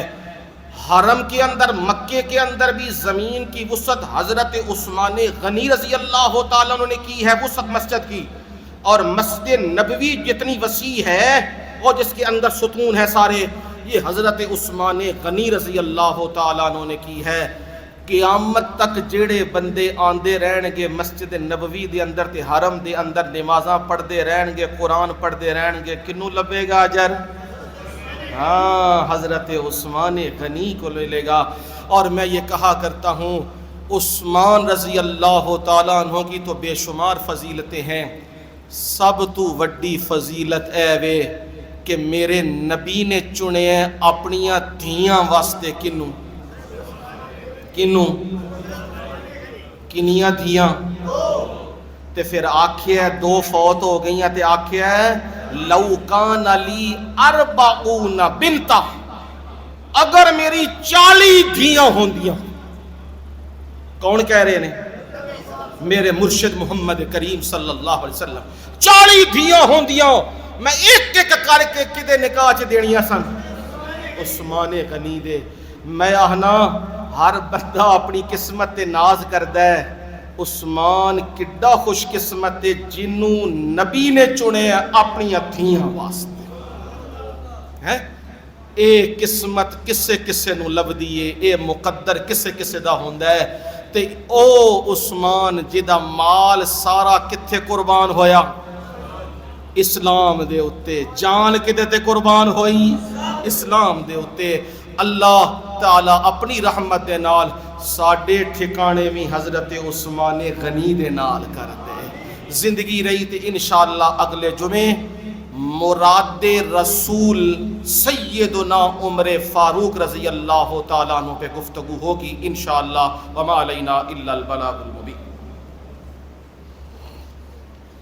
حرم کے اندر مکے کے اندر بھی زمین کی وسعت حضرت عثمان غنی رضی اللہ تعالیٰ عنہ نے کی ہے, وسعت مسجد کی. اور مسجد نبوی جتنی وسیع ہے اور جس کے اندر ستون ہے سارے, یہ حضرت عثمان غنی رضی اللہ تعالیٰ عنہ نے کی ہے. قیامت تک جڑے بندے آندے رہن گے مسجد نبوی دے اندر تے حرم دے اندر نمازاں پڑھدے رہن گے, قرآن پڑھدے رہن گے, کنوں لبے گا اجر؟ ہاں, حضرت عثمان غنی کو لے گا. اور میں یہ کہا کرتا ہوں عثمان رضی اللہ تعالیٰ عنہ کی تو بے شمار فضیلتیں ہیں. سب تو وڈی فضیلت اے وے کہ میرے نبی نے چنے اپنیاں دھیاں واسطے کنوں کنیاں دھیاں تے پھر آکھیا دو فوت ہو گئیاں تے آکھیا لو کان علی 40 بنتا، اگر میری 40 دھیاں ہوندیاں. کون کہہ رہے نے؟ میرے مرشد محمد کریم صلی اللہ علیہ وسلم. 40 دھیاں ہوندیاں میں ایک ایک کر کے کدے نکاح چ دینیاں سن. عثمان غنی دے. میں آہنا ہر بندہ اپنی قسمت تے ناز کردا ہے. عثمان کڈا خوش قسمت ہے جنوں نبی نے چنے اپنی دھیاں واسطے. ہے اے قسمت کسے کسے نو لبدی ہے، اے مقدر کسے کسے دا ہوندا ہے. تے او عثمان جدا مال سارا کتھے قربان ہویا؟ اسلام دے اتے. جان کدے تے قربان ہوئی؟ اسلام دے اتے. اللہ تعالی اپنی رحمت دے نال ساڈے ٹھکانے بھی حضرت عثمان غنی دے نال کر دے. زندگی رہی تے انشاءاللہ اگلے جمعے مراد رسول سیدنا عمر فاروق رضی اللہ تعالیٰ عنہ پہ گفتگو ہوگی انشاءاللہ. وما علینا الا البلاغ المبین.